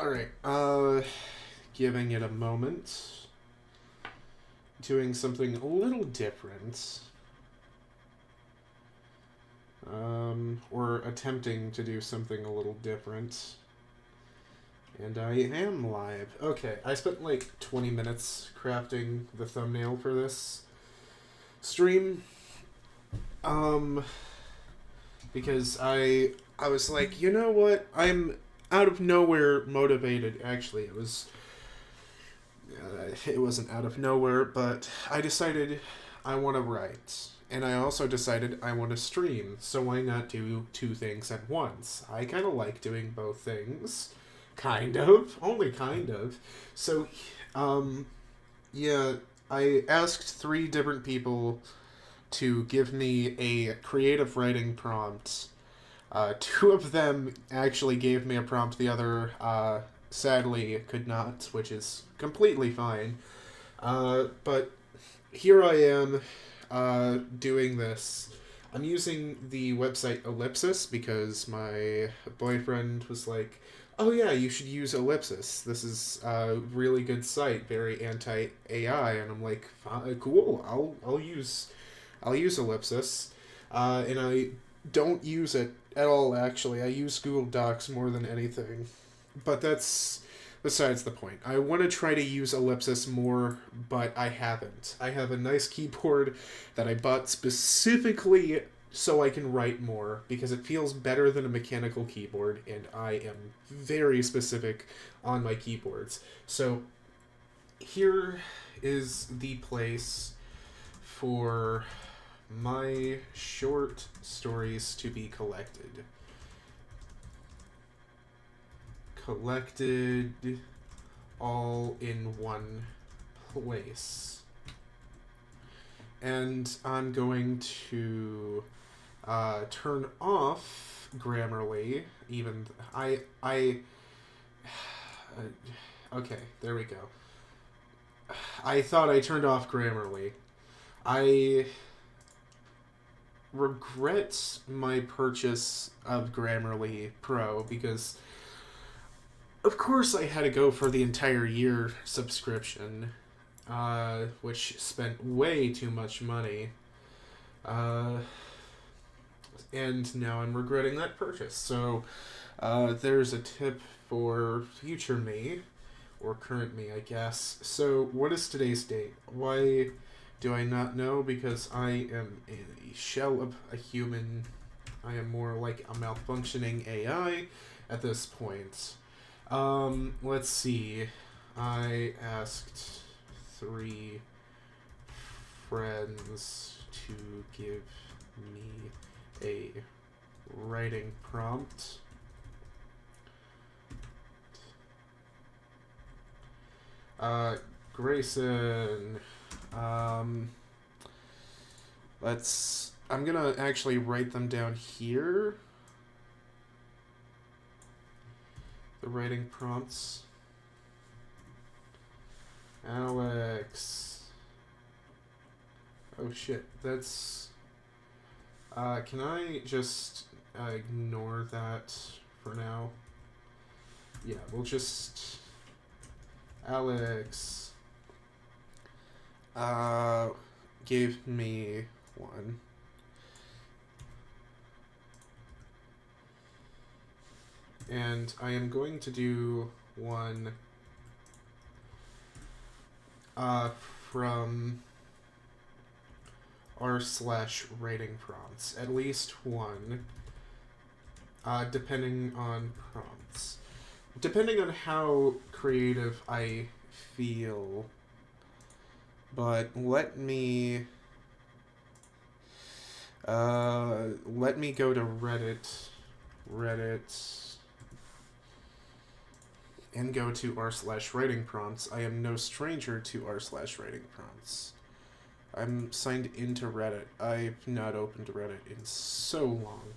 Alright, giving it a moment. Doing something a little different. Or attempting to do something a little different. And I am live. Okay, I spent like 20 minutes crafting the thumbnail for this stream. Um, because I was like, you know what? I'm out of nowhere motivated. Actually, it wasn't out of nowhere, but I decided I want to write. And I also decided I want to stream, so why not do two things at once? I kind of like doing both things. Kind of. Only kind of. So, um, yeah, I asked three different people to give me a creative writing prompt. Two of them actually gave me a prompt, the other, sadly, could not, which is completely fine. But here I am doing this. I'm using the website Ellipsis because my boyfriend was like, "Oh yeah, you should use Ellipsis. This is a really good site, very anti AI." And I'm like, "Cool. I'll use Ellipsis." And I don't use it at all. Actually, I use Google Docs more than anything. But that's besides the point. I want to try to use Ellipsis more, but I haven't. I have a nice keyboard that I bought specifically so I can write more because it feels better than a mechanical keyboard, and I am very specific on my keyboards. So here is the place for my short stories to be collected all in one place. And I'm going to turn off Grammarly. Even okay, there we go. I thought I turned off Grammarly. I regret my purchase of Grammarly Pro because of course I had to go for the entire year subscription, which spent way too much money. Uh, and now I'm regretting that purchase. So there's a tip for future me, or current me, I guess. So what is today's date? Why do I not know? Because I am a shell of a human. I am more like a malfunctioning AI at this point. Let's see. I asked three friends to give me a writing prompt. Grayson. Um, I'm gonna actually write them down here. The writing prompts. Alex. Oh shit, that's... can I just ignore that for now? Yeah, we'll just... Alex gave me one. And I am going to do one from r/writing prompts. At least one, depending on prompts. Depending on how creative I feel. But let me go to Reddit, and go to r/writing prompts. I am no stranger to r/writing prompts. I'm signed into Reddit. I've not opened Reddit in so long.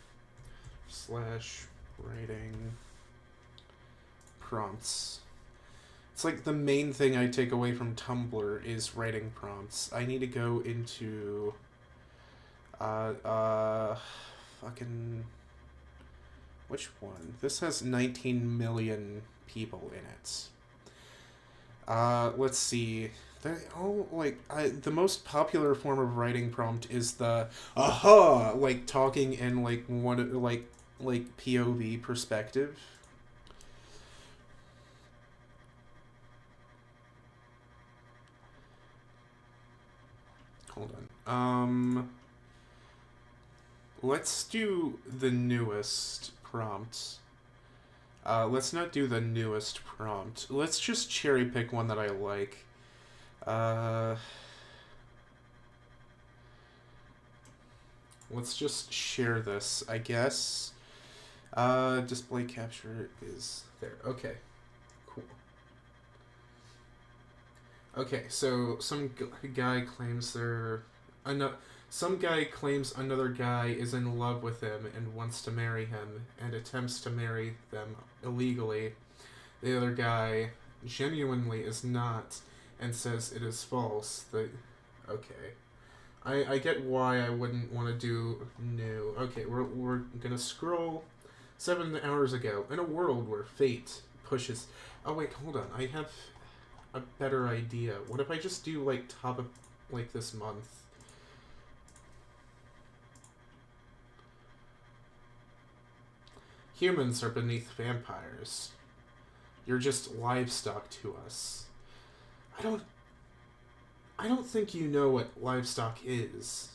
/writing prompts. It's like the main thing I take away from Tumblr is writing prompts. I need to go into fucking Which one? This has 19 million people in it. Let's see. The most popular form of writing prompt is the aha, like talking in like one like POV perspective. Hold on. Let's do the newest prompt. Let's not do the newest prompt. Let's just cherry pick one that I like. Let's just share this, I guess. Display capture is there. Okay, cool. Okay, so some guy claims some guy claims another guy is in love with him and wants to marry him and attempts to marry them illegally. The other guy genuinely is not and says it is false. Okay. I get why I wouldn't want to do new. Okay, we're gonna scroll 7 hours ago in a world where fate pushes. Oh wait, hold on. I have a better idea. What if I just do like top of like this month? Humans are beneath vampires. You're just livestock to us. I don't think you know what livestock is.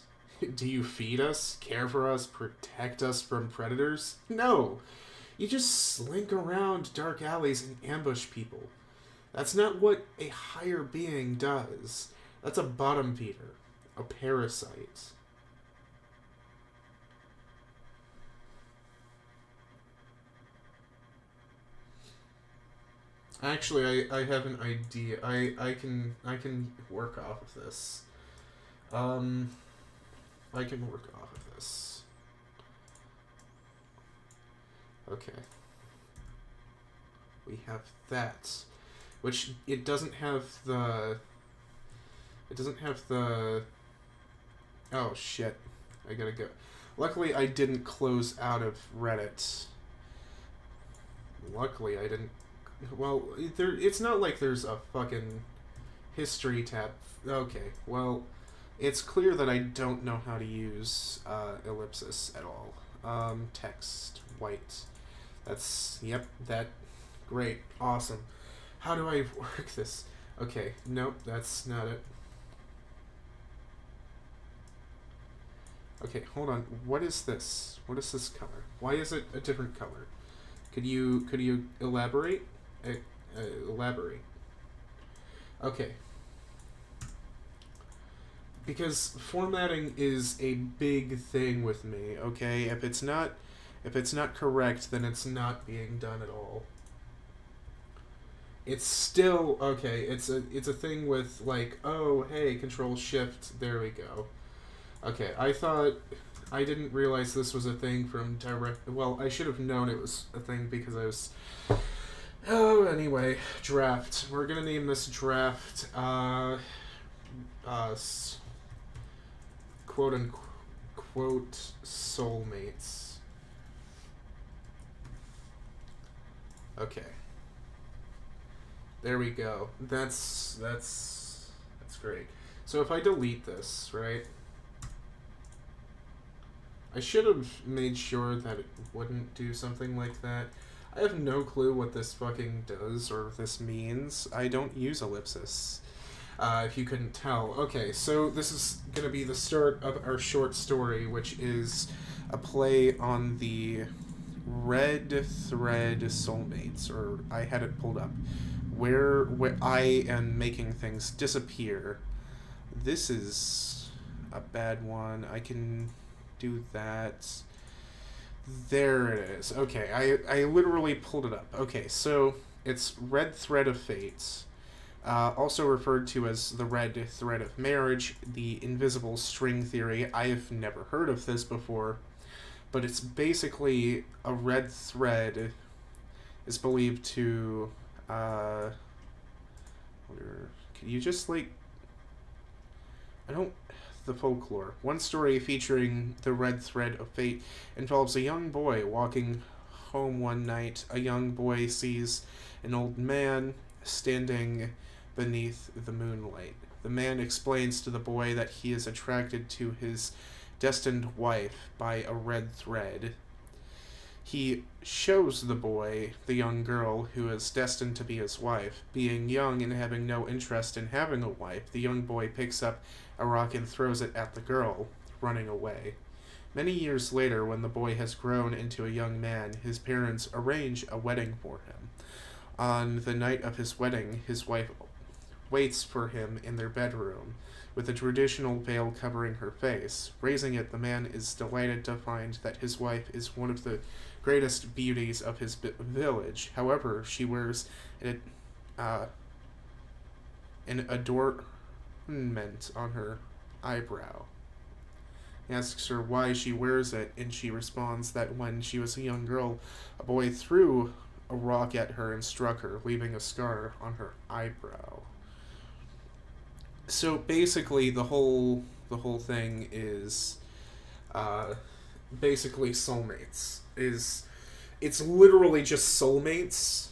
Do you feed us, care for us, protect us from predators? No. You just slink around dark alleys and ambush people. That's not what a higher being does. That's a bottom feeder, a parasite. Actually, I have an idea. I can work off of this. I can work off of this. Okay. We have that, which it doesn't have the. It doesn't have the. Oh shit! I gotta go. Luckily, I didn't close out of Reddit. Luckily, I didn't. Well, it's not like there's a fucking history tab. Okay, well, it's clear that I don't know how to use ellipsis at all. Text, white. Yep, that, great, awesome. How do I work this? Okay, nope, that's not it. Okay, hold on, what is this? What is this color? Why is it a different color? Could you elaborate? Elaborate. Okay. Because formatting is a big thing with me, okay? If it's not correct, then it's not being done at all. It's still okay, it's a thing with like, oh, hey, control shift, there we go. Okay, I didn't realize this was a thing from direct. Well, I should have known it was a thing because I was. Oh, anyway, draft. We're gonna name this draft, quote unquote soulmates. Okay. There we go. That's great. So if I delete this, right? I should have made sure that it wouldn't do something like that. I have no clue what this fucking does or this means. I don't use ellipsis. If you couldn't tell. Okay, so this is going to be the start of our short story, which is a play on the Red Thread Soulmates, or I had it pulled up, where I am making things disappear. This is a bad one. I can do that. There it is. Okay, I literally pulled it up. Okay, so it's Red Thread of Fate, also referred to as the Red Thread of Marriage, the Invisible String Theory. I have never heard of this before, but it's basically a red thread is believed to, can you just, like, the folklore. One story featuring the Red Thread of Fate involves a young boy walking home one night, a young boy sees an old man standing beneath the moonlight. The man explains to the boy that he is attracted to his destined wife by a red thread. He shows the boy the young girl who is destined to be his wife. Being young and having no interest in having a wife, the young boy picks up a rock and throws it at the girl, running away. Many years later, when the boy has grown into a young man, his parents arrange a wedding for him. On the night of his wedding, his wife waits for him in their bedroom, with a traditional veil covering her face. Raising it, the man is delighted to find that his wife is one of the greatest beauties of his village. However, she wears an adornment on her eyebrow. He asks her why she wears it, and she responds that when she was a young girl, a boy threw a rock at her and struck her, leaving a scar on her eyebrow. So basically, the whole thing is, basically soulmates. It's literally just soulmates.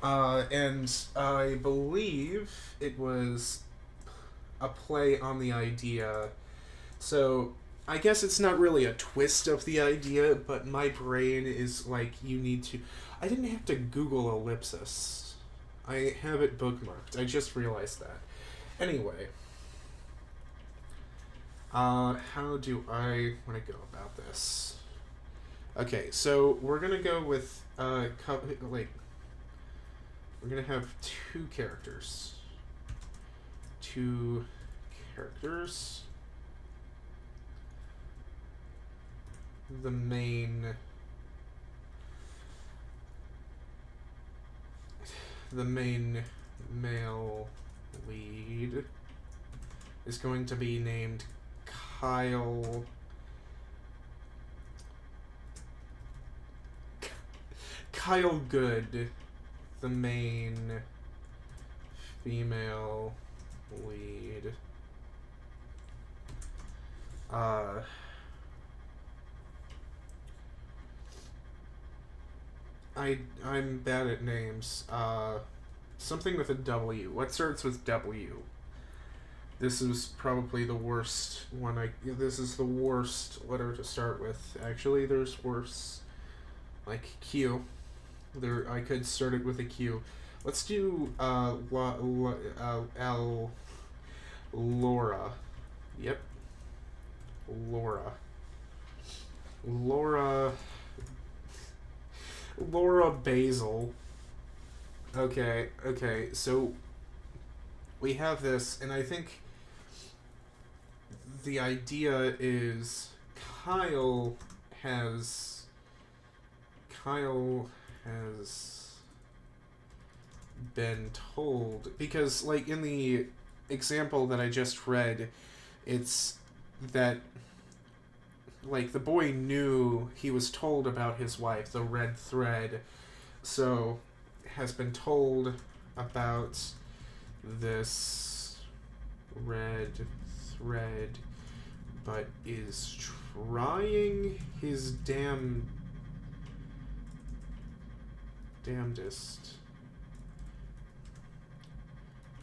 And I believe it was a play on the idea. So I guess it's not really a twist of the idea, but my brain is like, you need to. I didn't have to Google ellipsis. I have it bookmarked. I just realized that. Anyway. How do I want to go about this? Okay, so we're gonna go with, we're gonna have two characters. The main male lead is going to be named Kyle Good. The main female lead, I'm bad at names. Something with a W. What starts with W? This is probably the worst one. This is the worst letter to start with. Actually, there's worse. Like Q. I could start it with a Q. Let's do Laura. Yep. Laura Basil. Okay, so we have this, and I think the idea is Kyle has been told, because like in the example that I just read, it's that like the boy knew, he was told about his wife, the red thread, so has been told about this red thread, but is trying his damnedest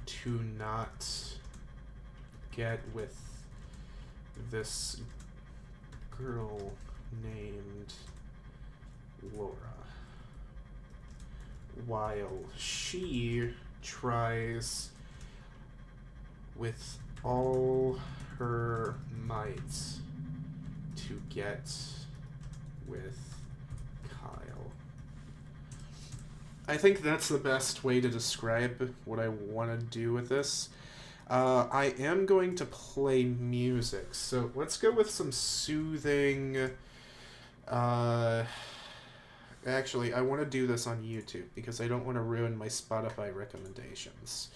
to not get with this girl named Laura, while she tries with all her might to get with Kyle. I think that's the best way to describe what I want to do with this. I am going to play music, so let's go with some soothing. Actually, I want to do this on YouTube because I don't want to ruin my Spotify recommendations.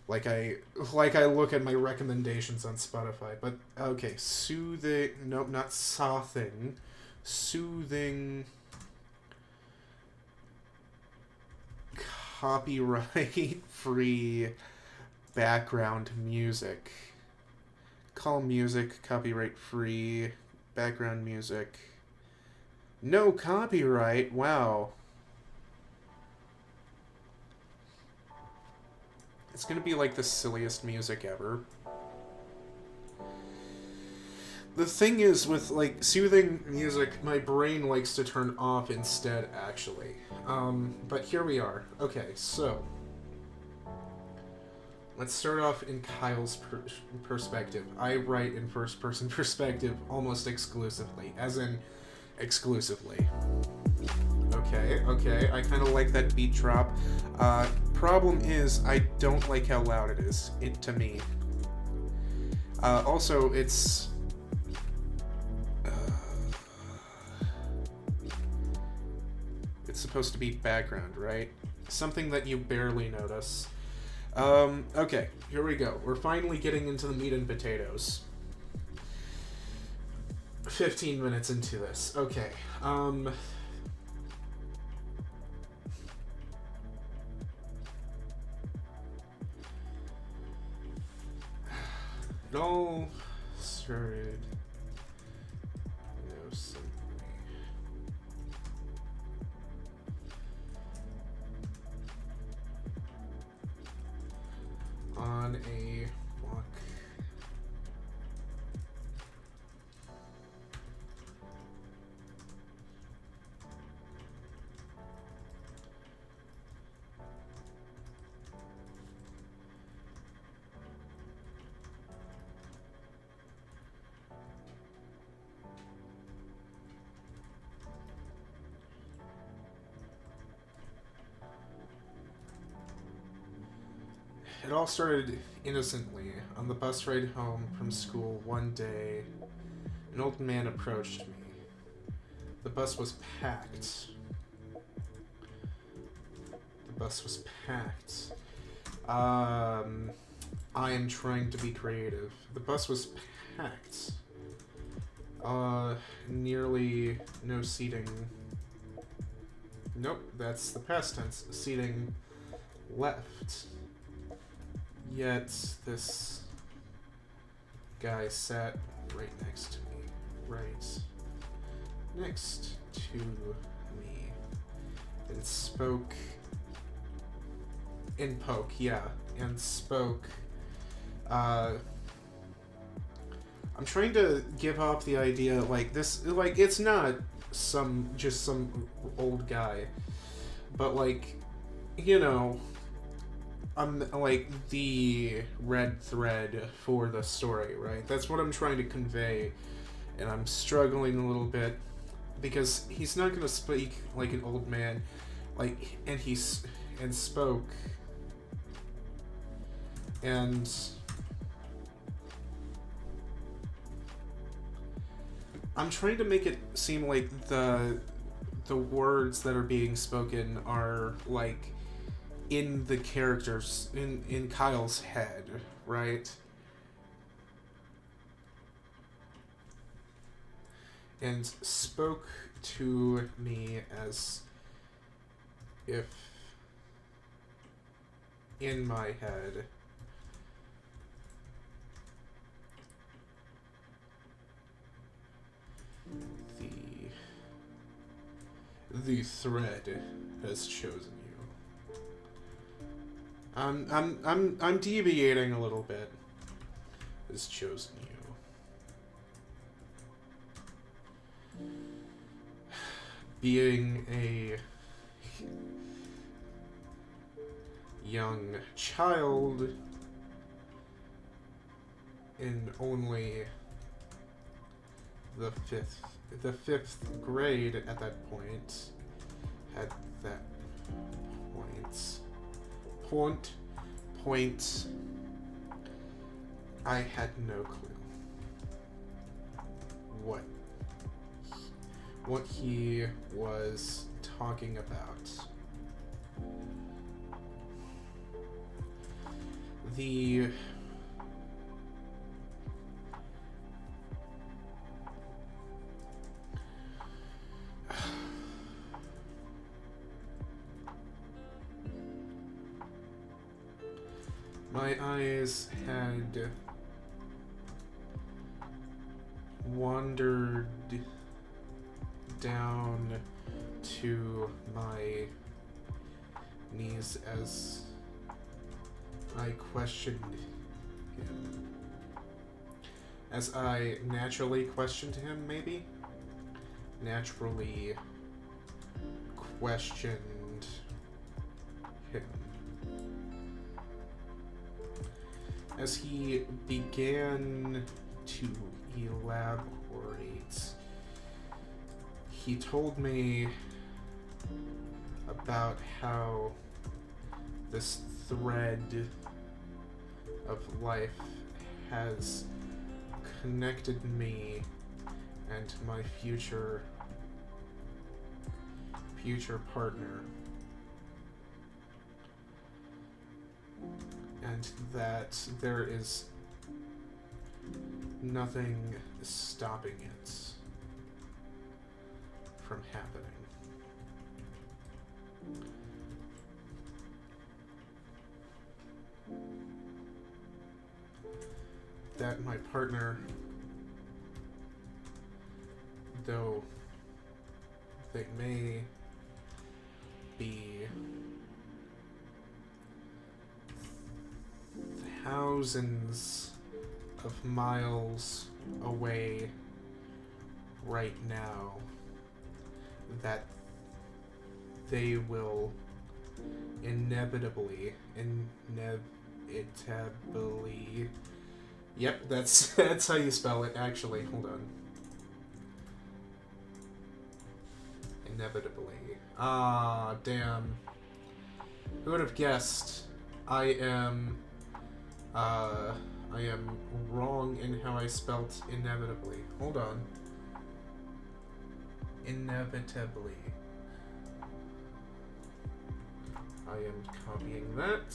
Like I look at my recommendations on Spotify, but okay, soothing. Nope, not sothing. Soothing. Copyright-free background music. Call music copyright-free background music. No copyright? Wow. It's gonna be like the silliest music ever. The thing is, with like soothing music, my brain likes to turn off instead, actually. But here we are. Okay, so let's start off in Kyle's perspective. I write in first person perspective almost exclusively, as in exclusively. Okay, okay, I kind of like that beat drop. Problem is, I don't like how loud it is, to me. Also, it's... it's supposed to be background, right? Something that you barely notice. Okay, here we go. We're finally getting into the meat and potatoes. 15 minutes into this. Okay, it all started... no, simply... on a walk. It all started innocently. On the bus ride home from school one day, an old man approached me. The bus was packed. The bus was packed. I am trying to be creative. The bus was packed. Nearly no seating. Nope, that's the past tense. Seating left. Yet this guy sat right next to me. Right next to me. And spoke in poke, yeah. And spoke I'm trying to give off the idea like this, like it's not some old guy, but like, you know, I'm like the red thread for the story, right? That's what I'm trying to convey, and I'm struggling a little bit because he's not gonna speak like an old man, like, and spoke, and I'm trying to make it seem like the words that are being spoken are like in the characters in Kyle's head, right? And spoke to me as if in my head the thread has chosen you. I'm deviating a little bit. Has chosen you. Being a young child in only the fifth grade at that point, I had no clue what he was talking about. My eyes had wandered down to my knees as I questioned him. As I naturally questioned him, maybe? Naturally questioned him. As he began to elaborate, he told me about how this thread of life has connected me and my future partner, and that there is nothing stopping it from happening. That my partner, though they may be thousands of miles away right now, that they will inevitably, yep, that's how you spell it, actually. Hold on. Inevitably. Ah, damn. Who would have guessed? I am wrong in how I spelt inevitably. Hold on. Inevitably. I am copying that.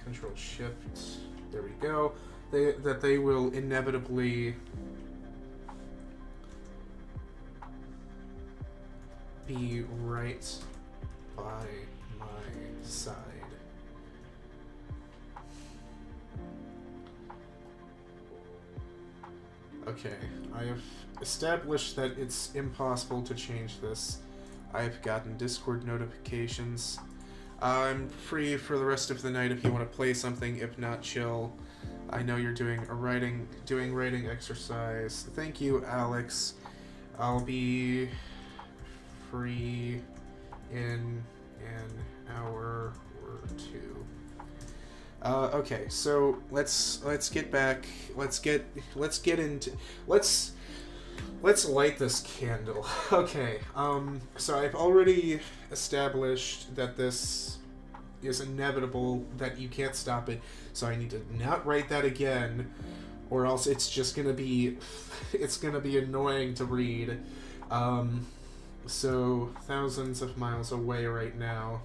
Control Shift. There we go. That they will inevitably be right by my side. Okay, I have established that it's impossible to change this. I've gotten Discord notifications. I'm free for the rest of the night if you want to play something. If not, chill. I know you're doing writing exercise. Thank you, Alex. I'll be free in an hour or two. Okay, so let's get back. Let's light this candle. Okay. So I've already established that this is inevitable, that you can't stop it. So I need to not write that again, or else it's just gonna be annoying to read. So thousands of miles away right now.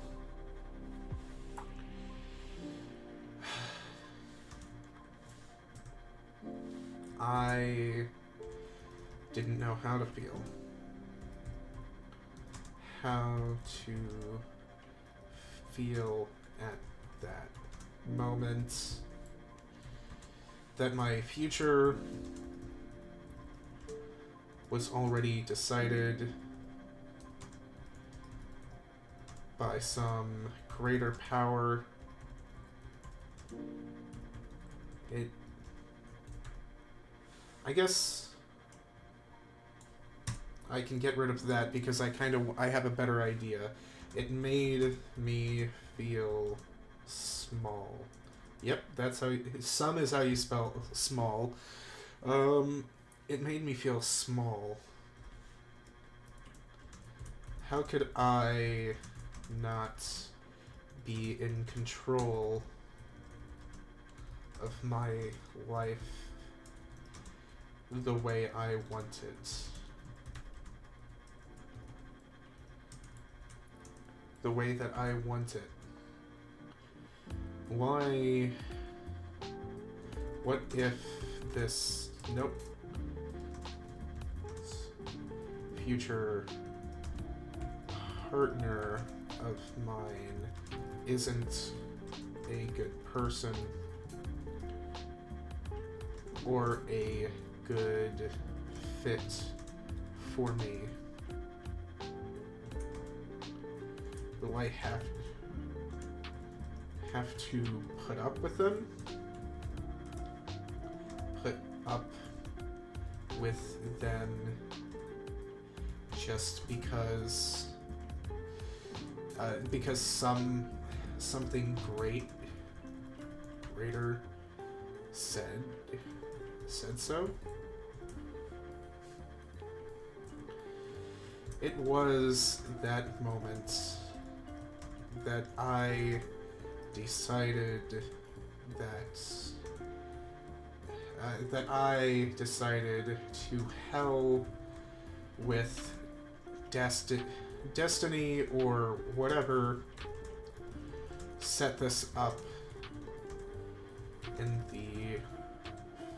I didn't know how to feel. How to feel at that moment. That my future was already decided by some greater power. I guess I can get rid of that because I have a better idea. It made me feel small. Yep, that's how some is how you spell small. It made me feel small. How could I not be in control of my life the way I want it? The way that I want it. Why? What if this... Nope. Future partner of mine isn't a good person or a good fit for me? Will I have to put up with them? Put up with them just because something greater said so? It was that moment that I decided to hell with destiny or whatever set this up in the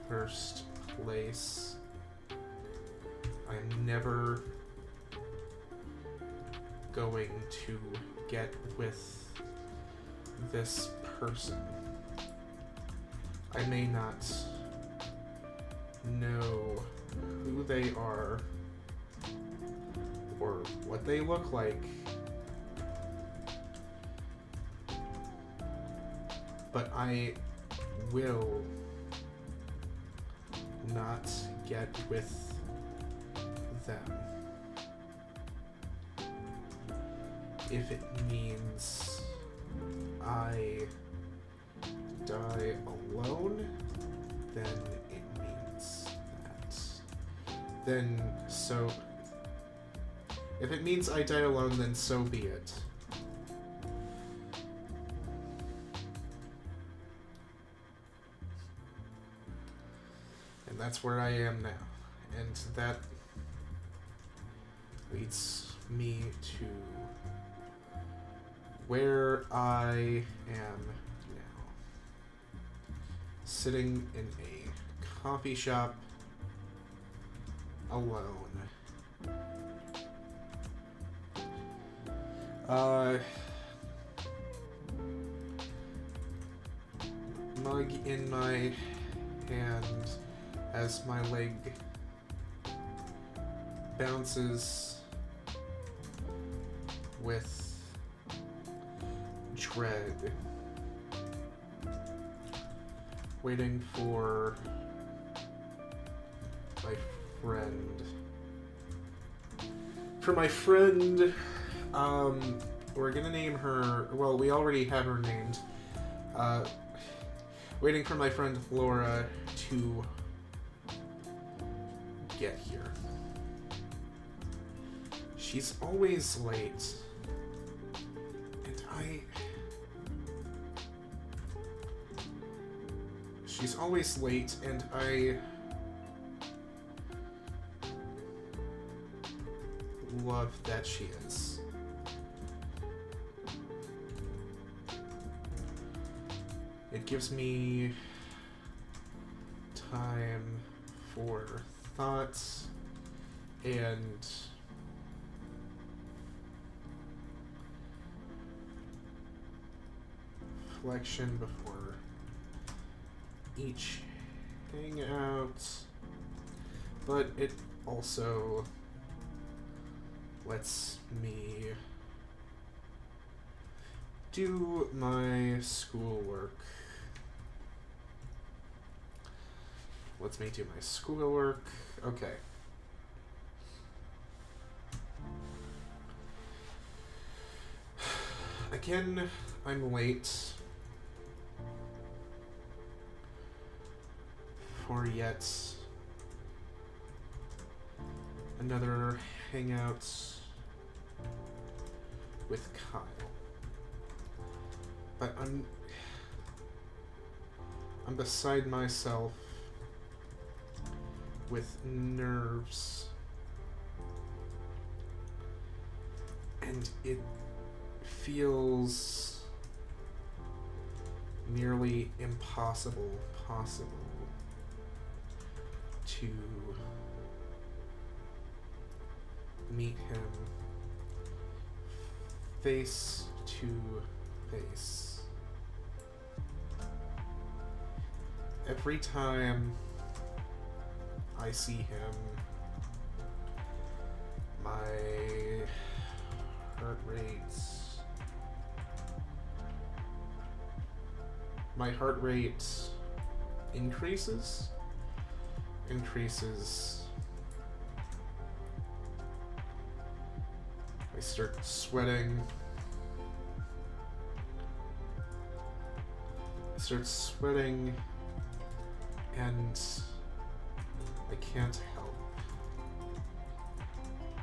first place. I'm never going to get with this person. I may not know who they are or what they look like, but I will not get with them if it means I die alone. Then it means that. If it means I die alone, then so be it. And that's where I am now. And that leads me to where I am now. Sitting in a coffee shop alone. Mug in my hand as my leg bounces with dread, waiting for my friend. We're gonna name her, well, we already have her named. Waiting for my friend Laura to get here. She's always late. She's always late, and I love that she is. It gives me time for thoughts and reflection before each hangout, but it also lets me do my schoolwork. Lets me do my schoolwork. Okay. Again, I'm late for yet another hangout with Kyle. But I'm beside myself with nerves, and it feels nearly impossible to meet him face to face. Every time I see him, my heart rate. My heart rate increases. I start sweating. And I can't help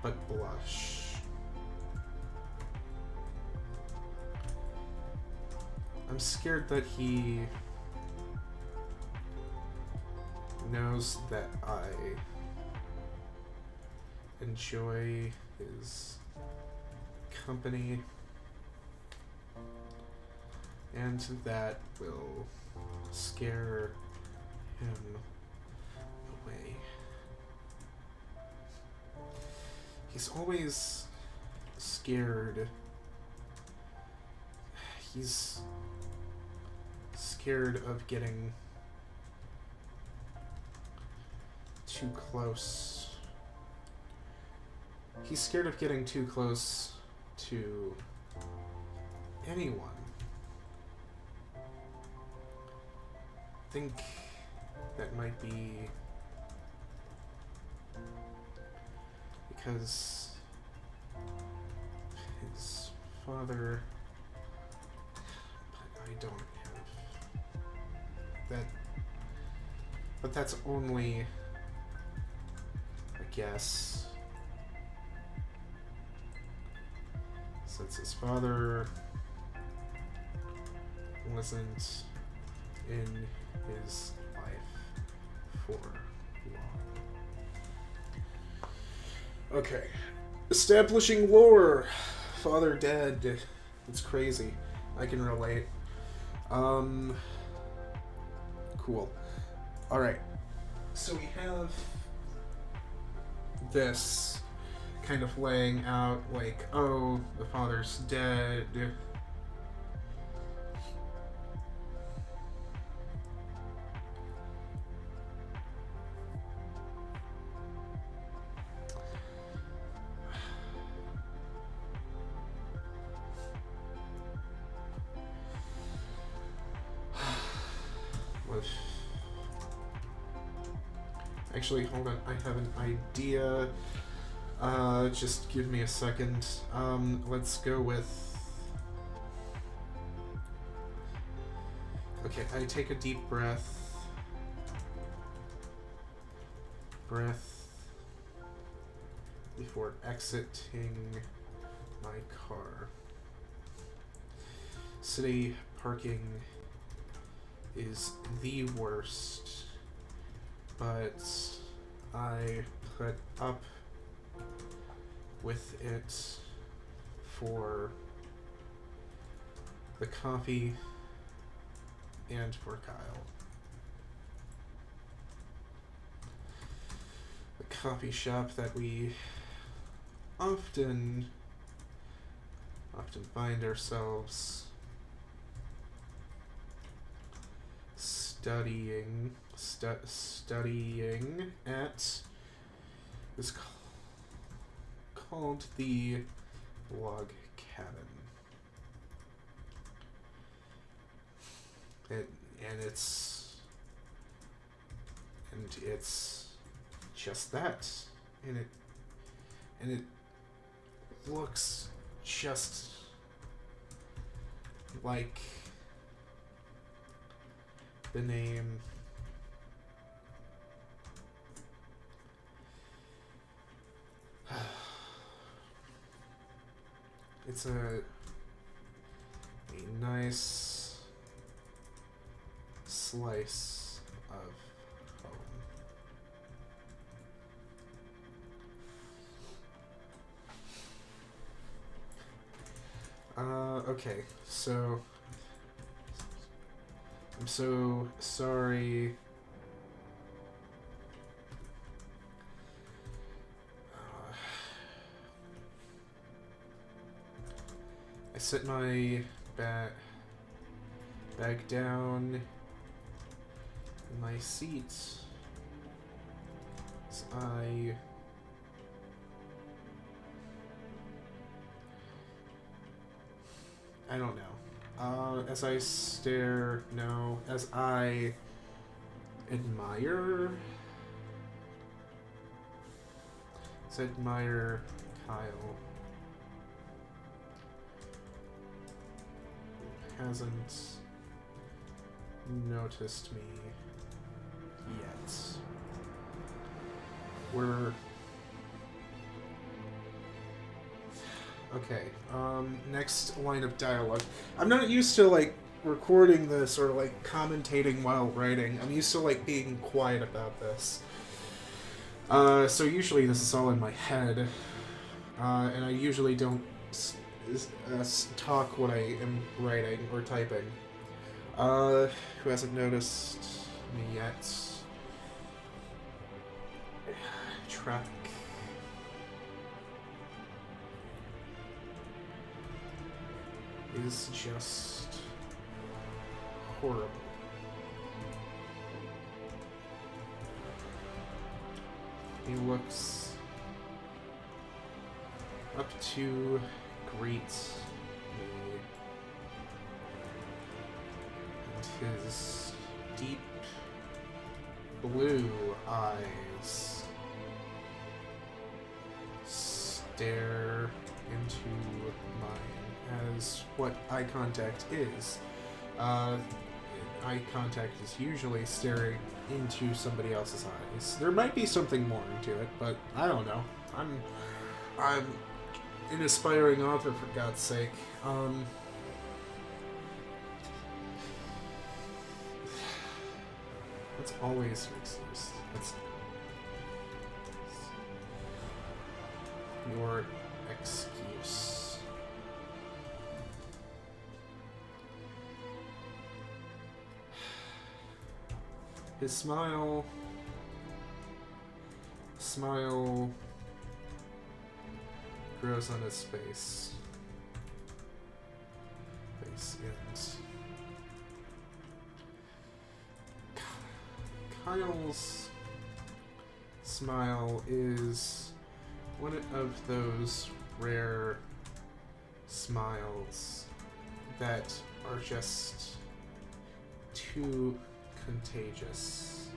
but blush. I'm scared that he knows that I enjoy his company, and that will scare him away. He's always scared. He's scared of getting too close. He's scared of getting too close to anyone. I think that might be because his father, but I don't have that, but that's only a guess, since his father wasn't in his life for long. Okay. Establishing lore. Father dead. It's crazy. I can relate. Cool. Alright. So we have this kind of laying out like, oh, the father's dead. Actually, hold on, I have an idea. Just give me a second. Let's go with... Okay, I take a deep breath. Before exiting my car. City parking is the worst, but I put up with it for the coffee and for Kyle. The coffee shop that we often find ourselves studying at is called the Log Cabin. It's just that, and it looks just like the name. It's a nice slice of home. Okay, so I'm so sorry. I set my bag down in my seat as I I don't know. As I stare, no, as I admire, Kyle. Hasn't noticed me yet. We're okay. Next line of dialogue. I'm not used to like recording this or like commentating while writing. I'm used to like being quiet about this. So usually this is all in my head, and I usually don't talk what I am writing or typing. Who hasn't noticed me yet? Track. Is just horrible. He looks up to greet me, and his deep blue eyes stare into mine as what eye contact is. Eye contact is usually staring into somebody else's eyes. There might be something more into it, but I don't know. I'm an aspiring author, for God's sake. That's always an excuse. That's your excuse. His smile grows on his face. And Kyle's smile is one of those rare smiles that are just too contagious.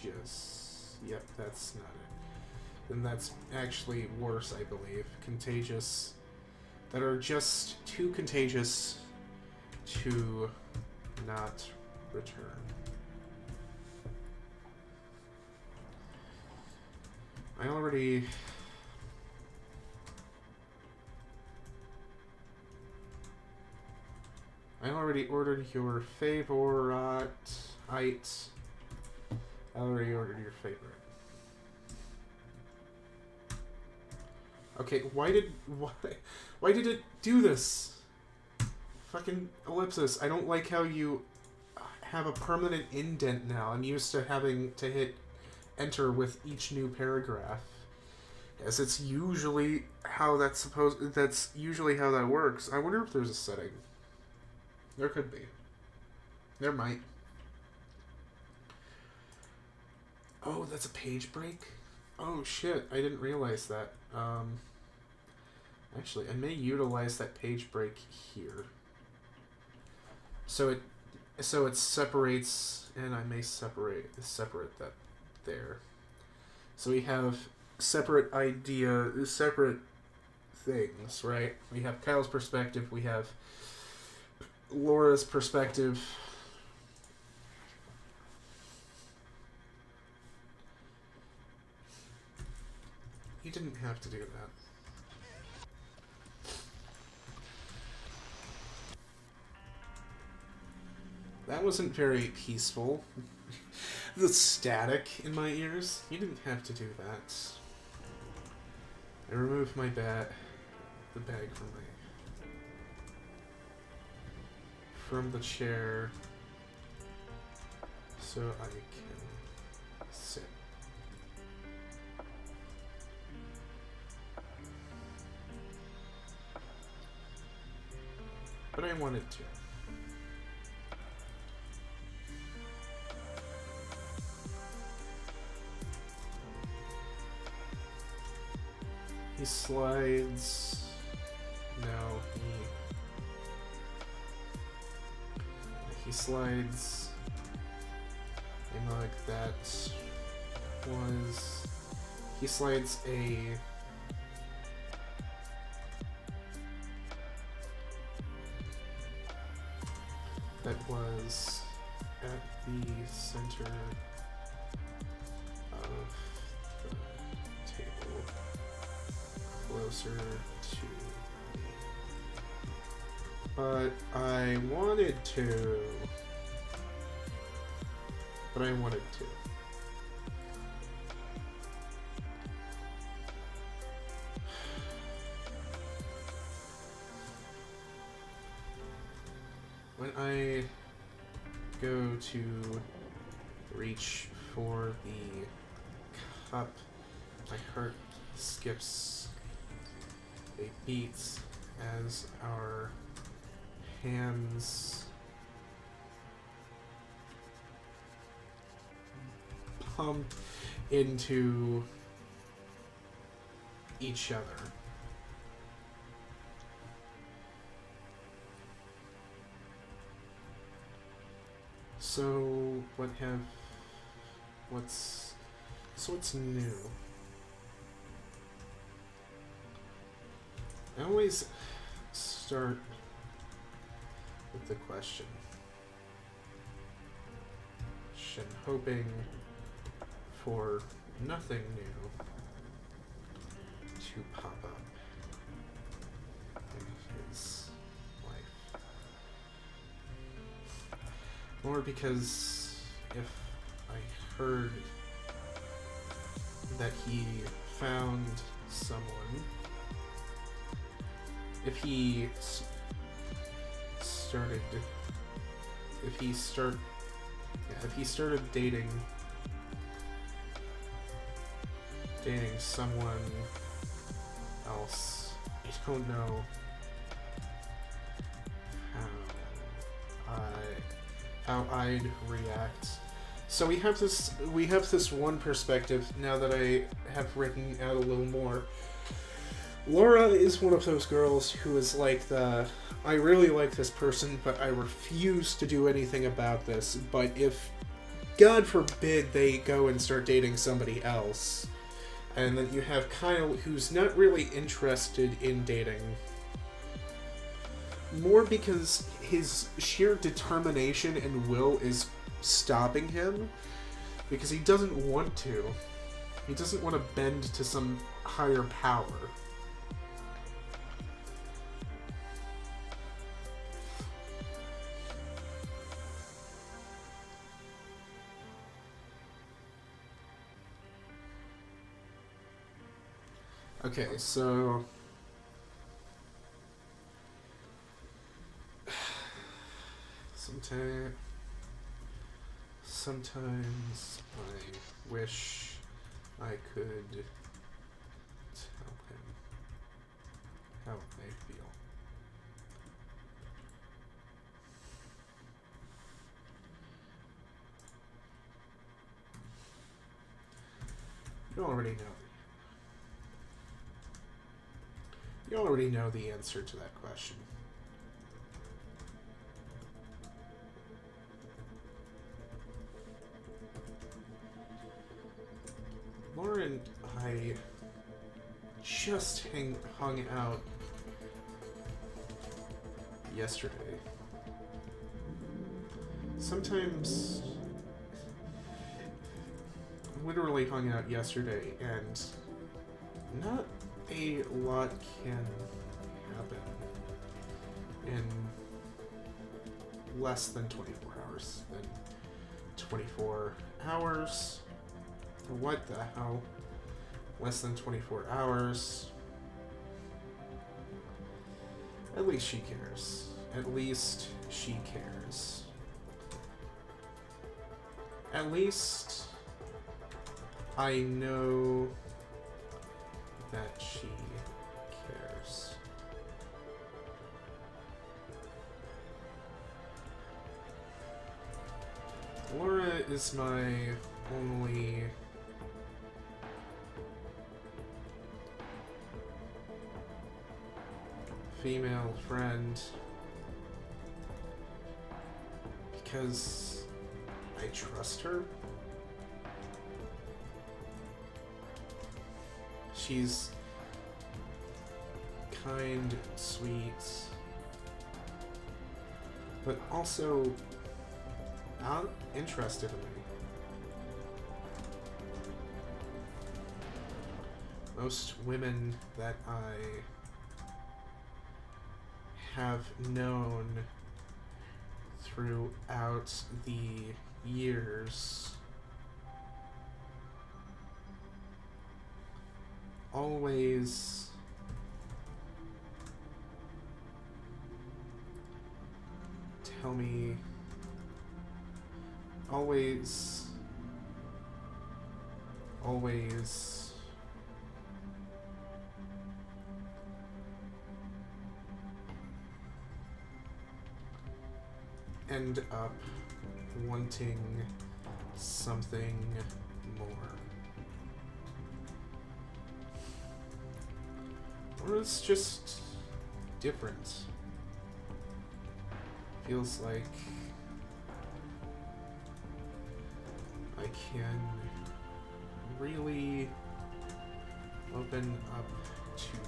Contagious. Yep, that's not it. And that's actually worse, I believe. Contagious. That are just too contagious to not return. I already ordered your favorite. I already ordered your favorite. Okay, why did it do this? Fucking ellipsis. I don't like how you have a permanent indent now. I'm used to having to hit enter with each new paragraph. As it's usually how that's usually how that works. I wonder if there's a setting. There could be. There might. Oh, that's a page break? Oh shit, I didn't realize that. Actually, I may utilize that page break here. So it separates, and I may separate that there. So we have separate things, right? We have Kyle's perspective, we have Laura's perspective. You didn't have to do that. That wasn't very peaceful. The static in my ears. You didn't have to do that. I removed the bag from the chair so I can sit. But I wanted to. he slides. No, he slides a mug that was. He slides a. That was at the center of the table, closer to me. But I wanted to. When I go to reach for the cup, my heart skips a beat as our hands pump into each other. So what's new? I always start with the question, hoping for nothing new to pop up in his life. Or because if I heard that he found someone, if he started dating someone else, I don't know how I'd react. So we have this one perspective now that I have written out a little more. Laura is one of those girls who is like I really like this person, but I refuse to do anything about this. But if, God forbid, they go and start dating somebody else, and then you have Kyle, who's not really interested in dating, more because his sheer determination and will is stopping him, because he doesn't want to. He doesn't want to bend to some higher power. Okay, so sometimes I wish I could tell him how I feel. You already know the answer to that question. Laura and I just hung out yesterday. Sometimes literally hung out yesterday, and not a lot can happen in less than 24 hours. Than 24 hours? What the hell? Less than 24 hours. At least she cares. At least she cares. At least I know that she cares. Laura is my only female friend because I trust her. She's kind, sweet, but also not interested in me. Most women that I have known throughout the years always tell me, always end up wanting something more. Or it's just different. Feels like I can really open up to her.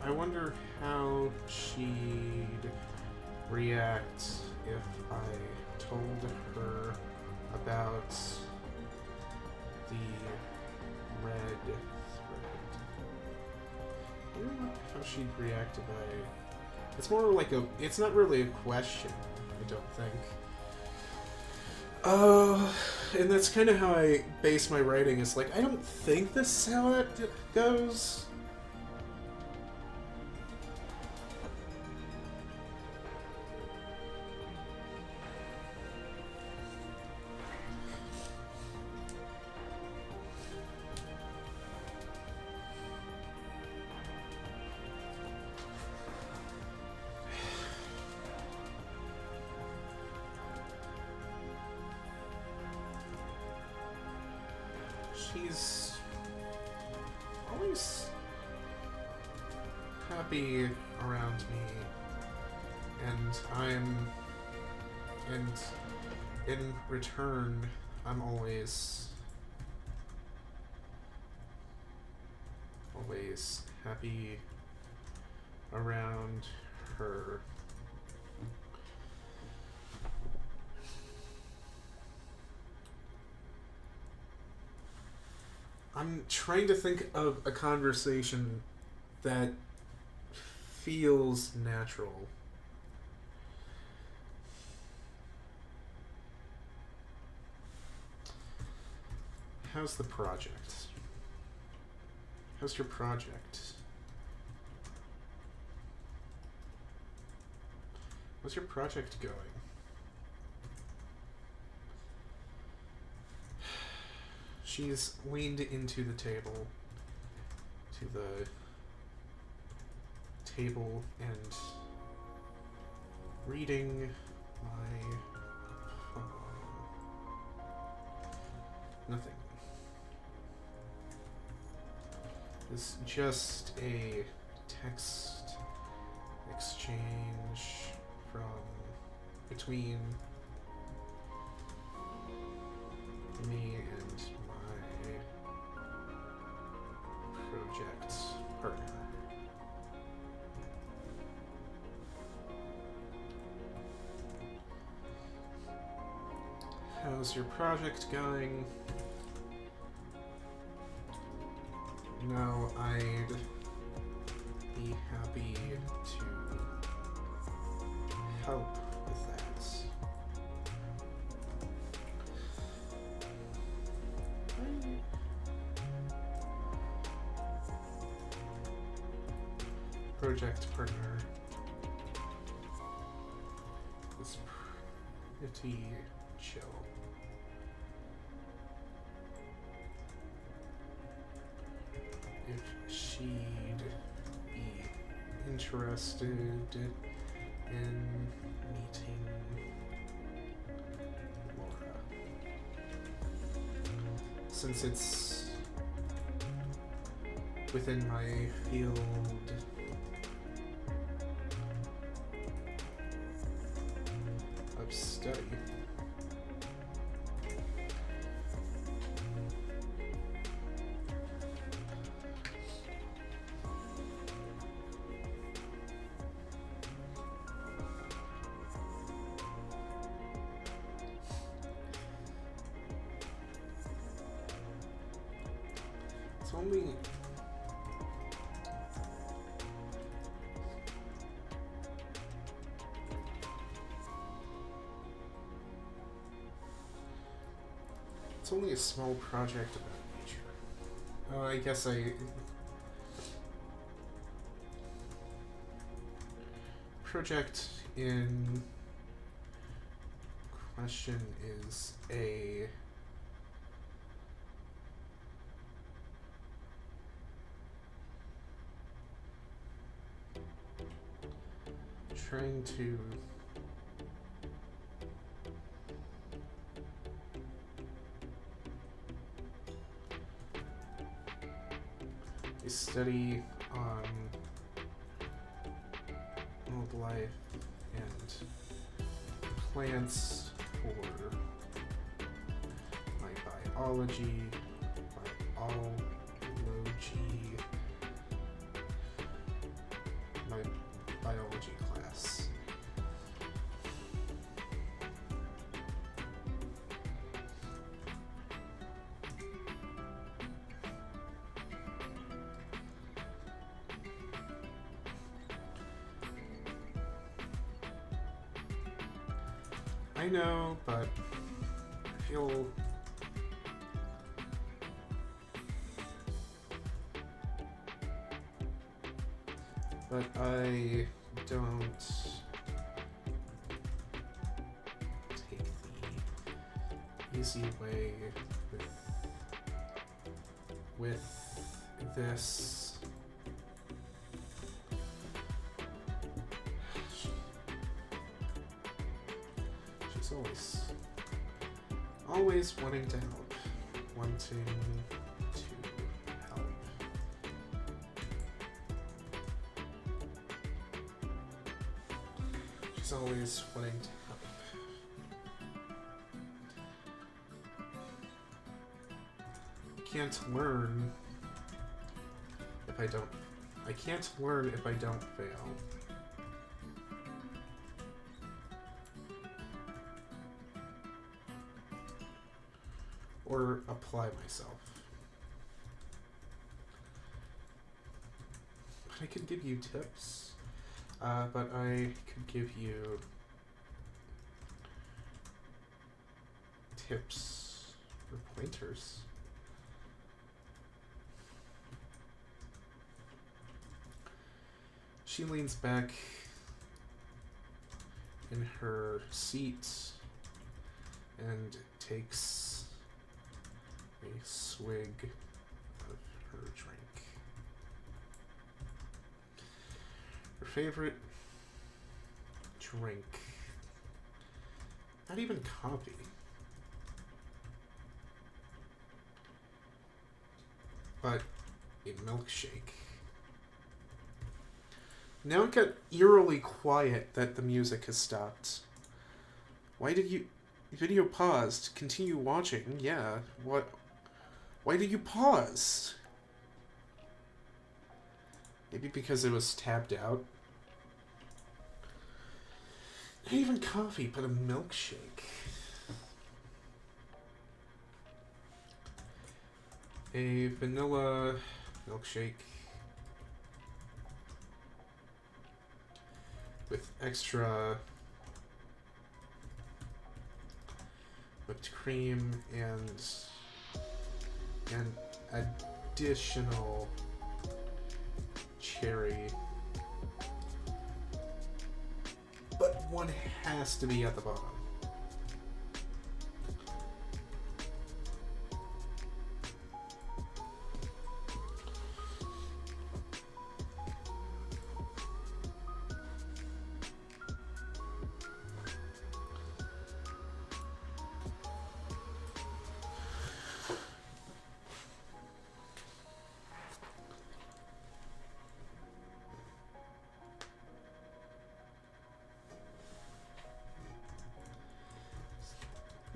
I wonder how she'd react if I told her about the red thread. I wonder how she'd react if it's more like it's not really a question, I don't think. And that's kind of how I base my writing. It's like, I don't think this is how it goes. She's always happy around me, and in return, I'm always happy around her. I'm trying to think of a conversation that feels natural. How's the project? How's your project? How's your project going? She's leaned into the table, and reading my phone. Nothing. It's just a text exchange between me and my project partner. How's your project going? No, I'd be happy to help with that. Project partner is pretty chill. If she'd be interested in meeting Laura. Since it's within my field of study. It's only a small project about nature. I guess project in question is a trying to a study on wildlife and plants for my biology, my biology class. I know, but I feel I don't take the easy way with this. She's always wanting to help, wanting to help. She's always wanting to help. Can't learn if I don't. I can't learn if I don't fail. Or apply myself. But I could give you tips. But I could give you tips or pointers. She leans back in her seat and takes a swig of her drink. Her favorite drink. Not even coffee. But a milkshake. Now it got eerily quiet that the music has stopped. Why did you... Video paused. Continue watching. Yeah. What... Why did you pause? Maybe because it was tabbed out. Not even coffee, but a milkshake. A vanilla milkshake with extra whipped cream and additional cherry, but one has to be at the bottom.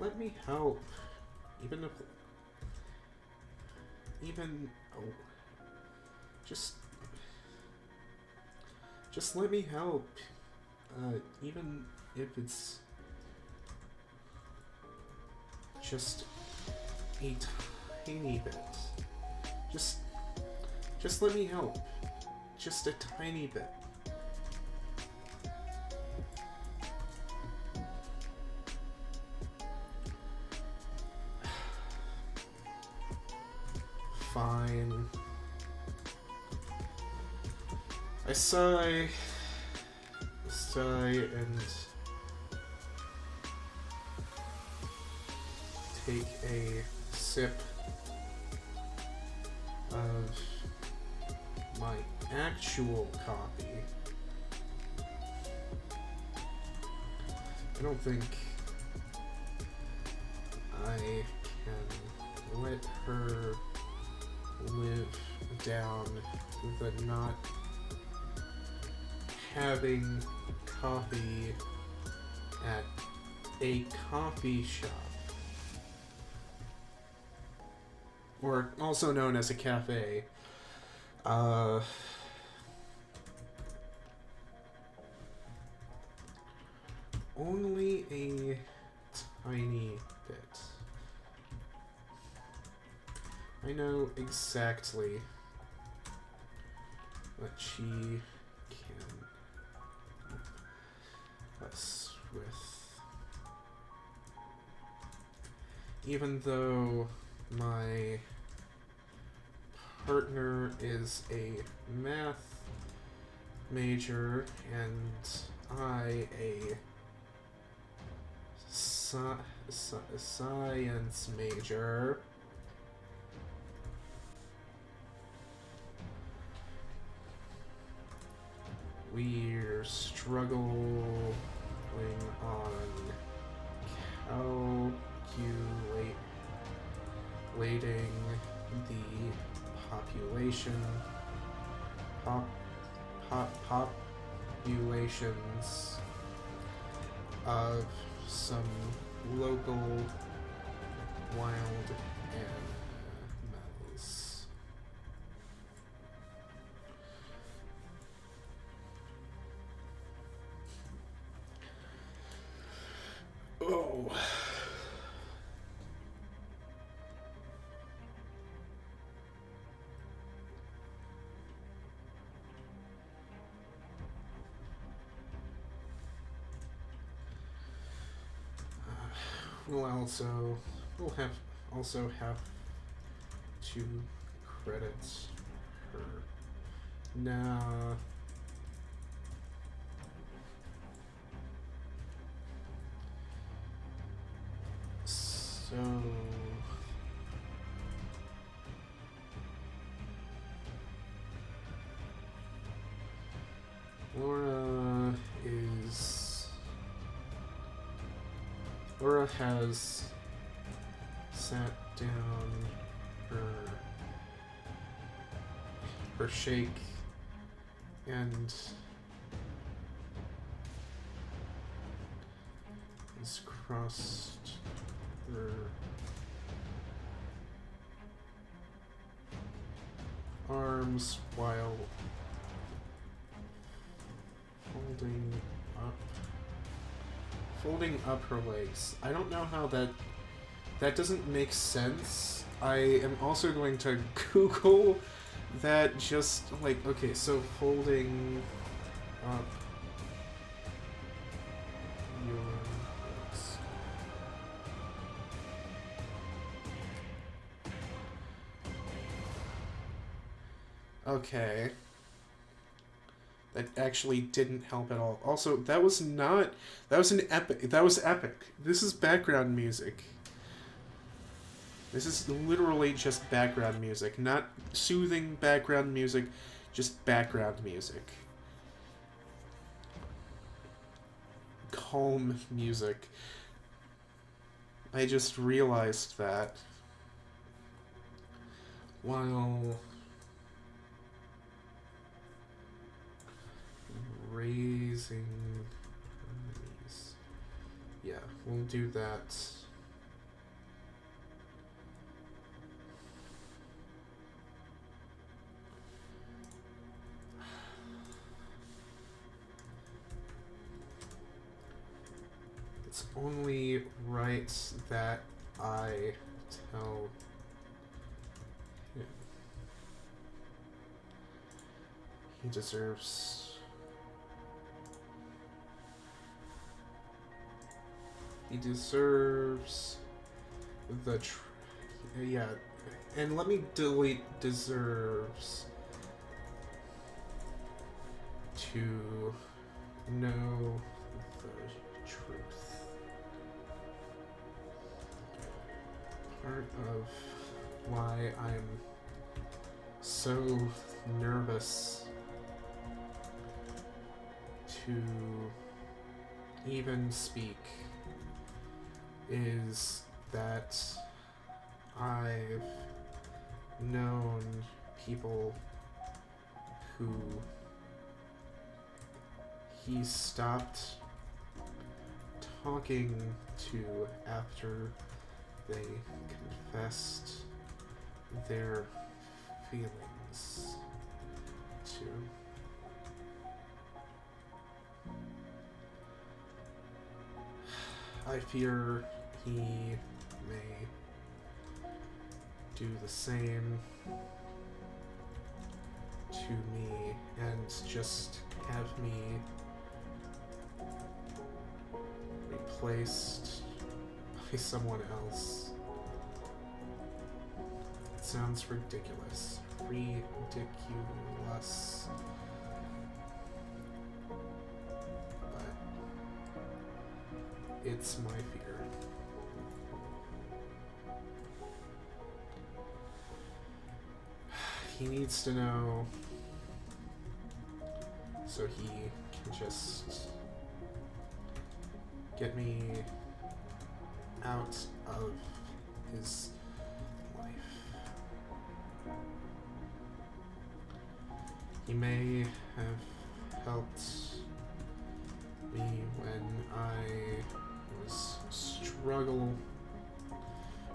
let me help. Even if... Even... Oh. Just let me help. Even if it's just a tiny bit. Just let me help. Just a tiny bit. Fine. I sigh and take a sip of my actual coffee. I don't think I can let her live down the not having coffee at a coffee shop, or also known as a cafe. Only a tiny bit. I know exactly what she can help us with. Even though my partner is a math major and I a science major, we're struggling on calculating the populations of some local wild animals. Oh. We'll also have to credit her. Nah. So Laura has sat down her shake and has crossed her arms while folding up her legs. I don't know how that doesn't make sense. I am also going to Google that, just like, okay, so folding up your legs. Okay. That actually didn't help at all. Also, that was epic. This is background music. This is literally just background music. Not soothing background music, just background music. Calm music. I just realized that while raising these. Yeah, we'll do that only right that I tell him he deserves. He deserves the yeah, and let me delete deserves to know the truth. Part of why I'm so nervous to even speak is that I've known people who he stopped talking to after they confessed their feelings to. I fear he may do the same to me and just have me replaced by someone else. It sounds ridiculous. Ridiculous. But it's my fear. He needs to know so he can just get me out of his life. He may have helped me when I was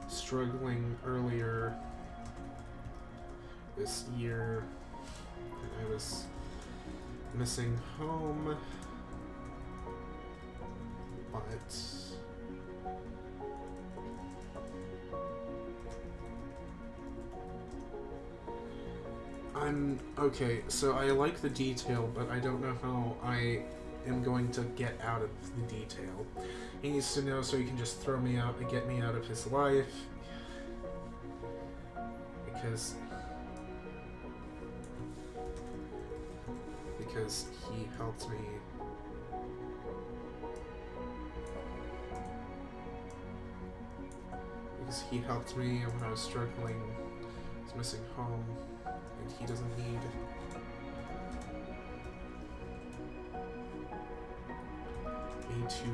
struggling earlier this year, and I was missing home, but I'm okay. So I like the detail, but I don't know how I am going to get out of the detail. He needs to know so he can just throw me out and get me out of his life, because he helped me. Because he helped me when I was struggling, I was missing home, and he doesn't need me to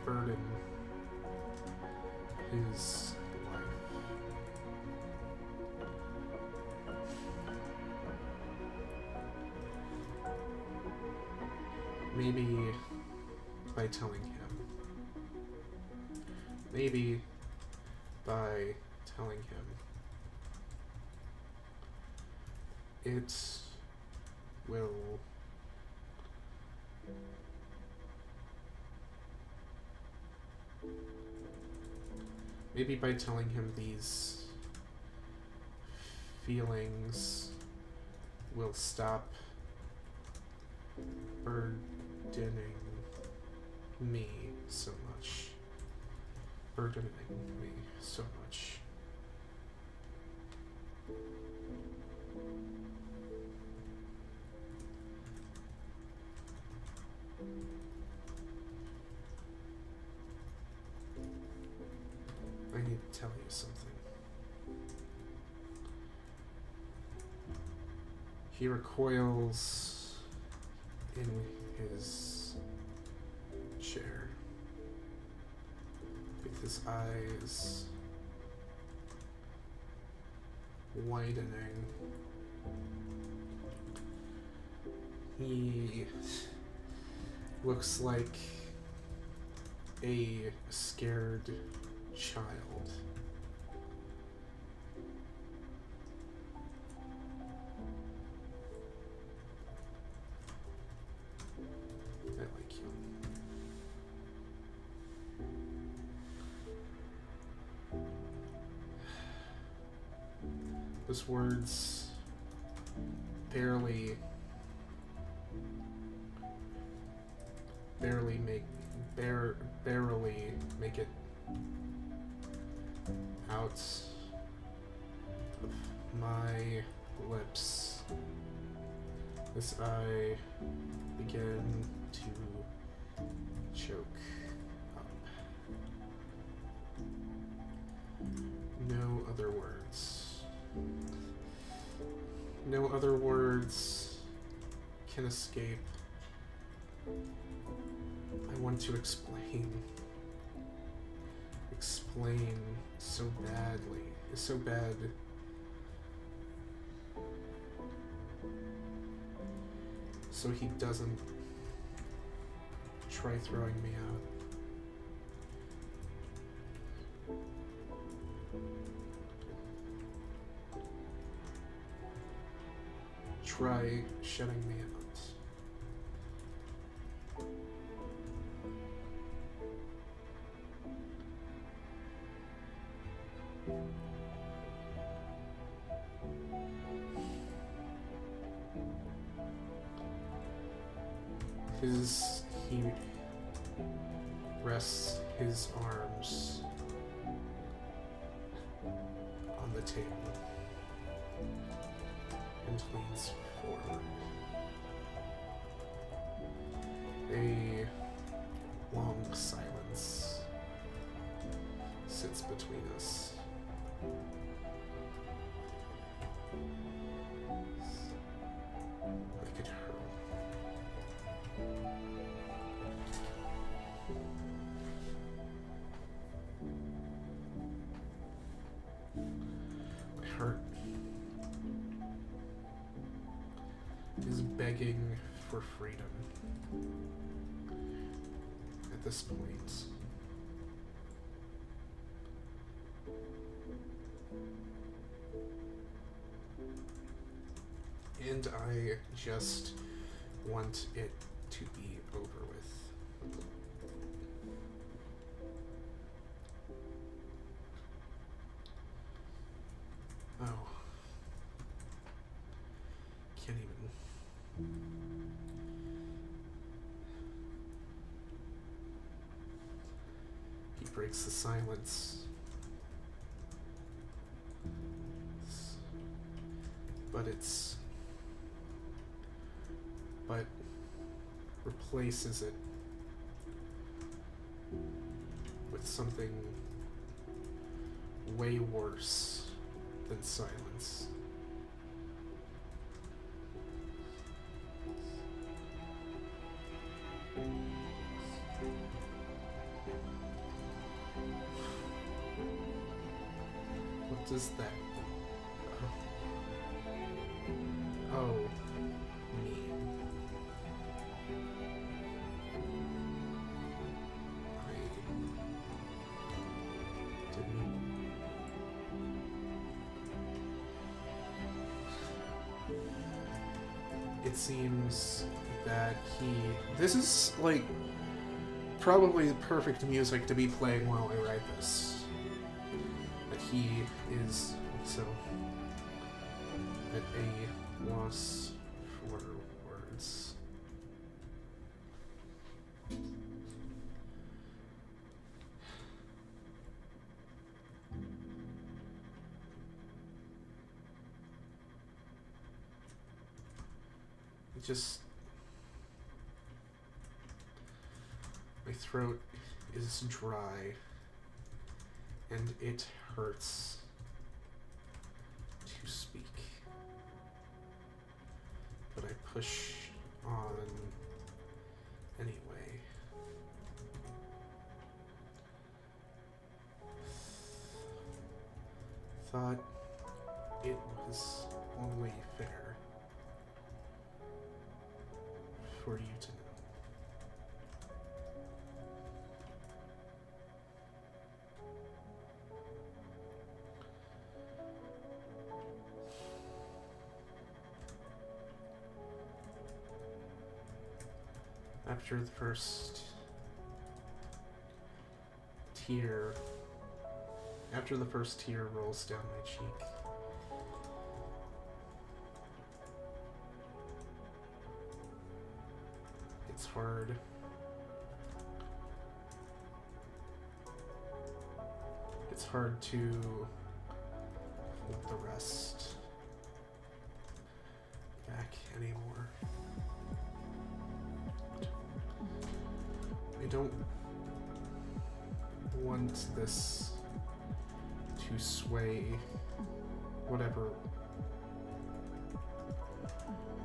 burden his life. Maybe by telling him. Maybe by telling him. It will maybe by telling him these feelings will stop burdening me so much. Burdening me so much. I need to tell you something. He recoils in his chair with his eyes widening. He looks like a scared child. I like you. Those words barely make it out of my lips as I begin to choke up. No other words. No other words can escape. I want to explain so badly. It's so bad. So he doesn't try throwing me out. Try shutting me out. He rests his arms on the table and leans forward. A long silence sits between us. I could hurl. My heart is begging for freedom at this point. And I just want it to be over with. Oh. Can't even. He breaks the silence. But replaces it with something way worse than silence. What does that mean? I didn't. It seems that this is like probably the perfect music to be playing while I write this. That he is also at a loss for words. My throat is dry and it hurts to speak. But I push on anyway. Thought it was only fair for you to know. After the first tear rolls down my cheek, It's hard. It's hard to hold the rest back anymore. I don't want this to sway whatever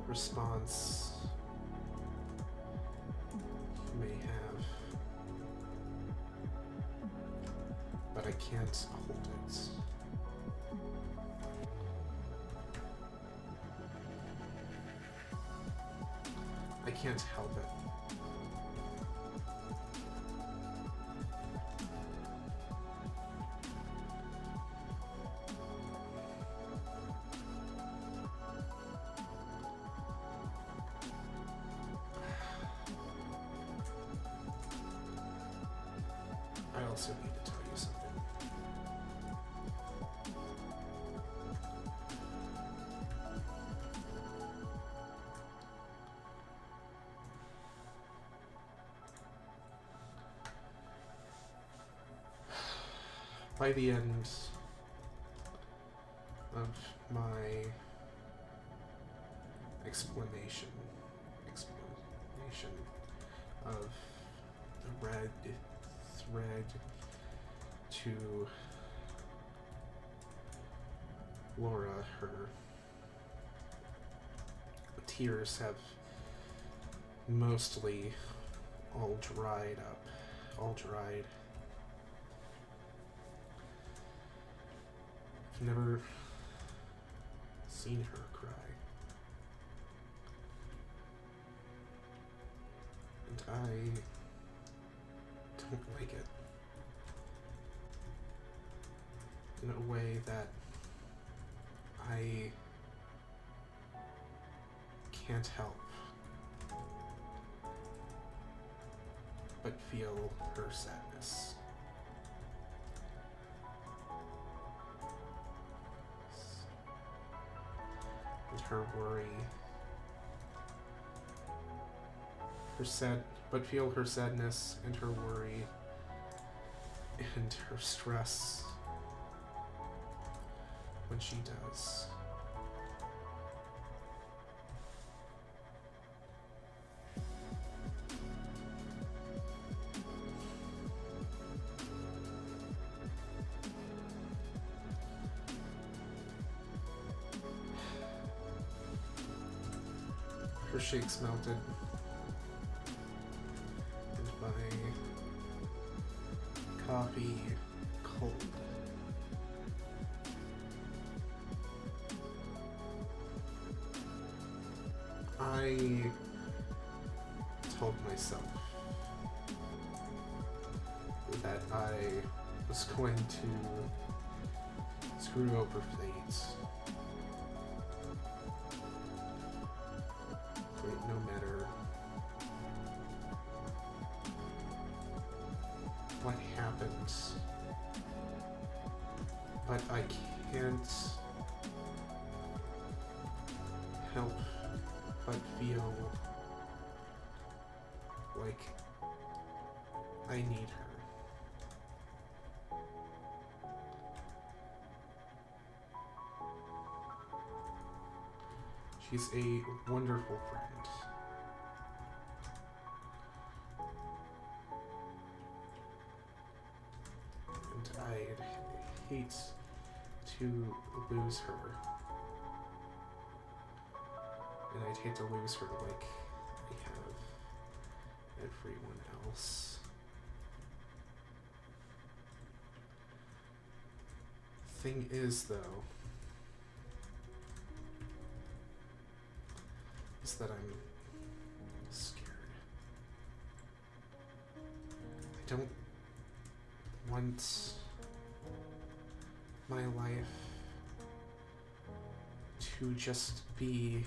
response you may have, but I can't hold it. I can't help it. I also need to tell you something. By the end of my explanation of the red thread to Laura, her tears have mostly all dried. I've never seen her cry. And I don't like it. In a way that I can't help but feel her sadness. And her worry. But feel her sadness and her worry and her stress when she does. Her shakes melted, and my coffee cold. I told myself that I was going to screw over fate. No matter what happens, but I can't help but feel like I need her. She's a wonderful friend. And I'd hate to lose her. And I'd hate to lose her like I have everyone else. Thing is, though, is that I'm scared. I don't want my life to just be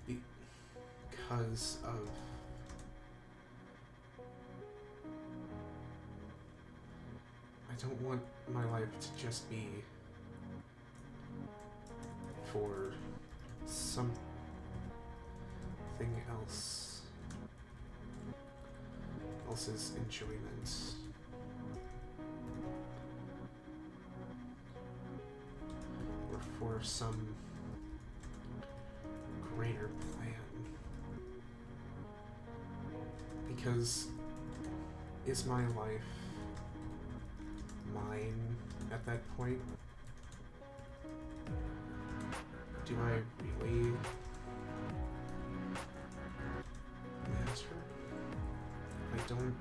because of I don't want my life to just be for something anything else's enjoyment. Or for some greater plan. Because is my life mine at that point? Do I really matter? I don't.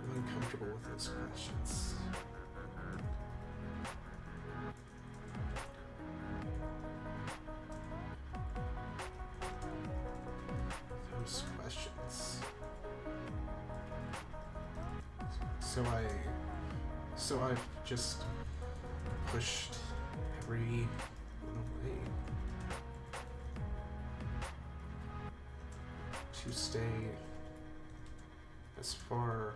I'm uncomfortable with those questions. Those questions. So I've just pushed every one away to stay as far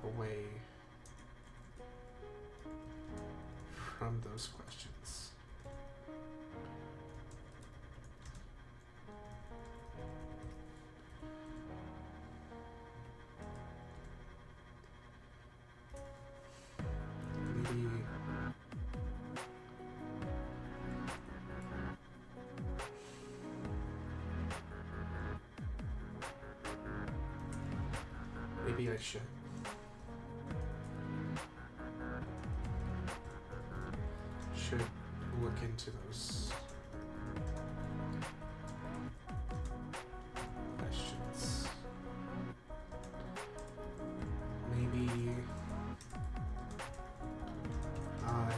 away from those questions. Maybe I should. Should look into those questions. Maybe I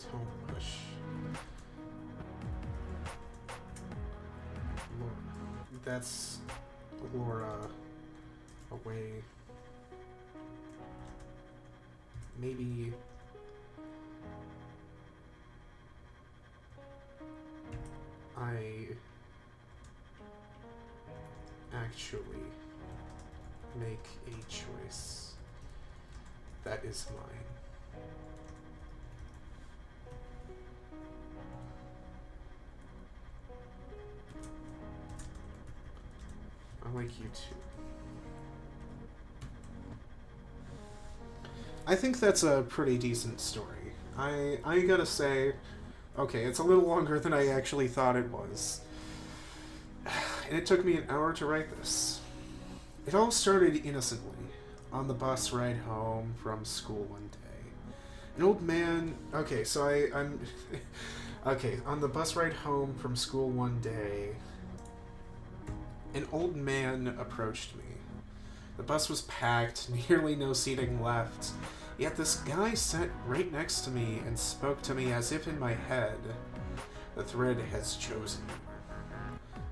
don't push that's Laura away. Maybe I actually make a choice that is mine. I like you too. I think that's a pretty decent story. I gotta say, okay, it's a little longer than I actually thought it was. And it took me an hour to write this. It all started innocently, on the bus ride home from school one day. An old man... Okay, so I'm... Okay, on the bus ride home from school one day, an old man approached me. The bus was packed, nearly no seating left, yet this guy sat right next to me and spoke to me as if in my head. The thread has chosen you.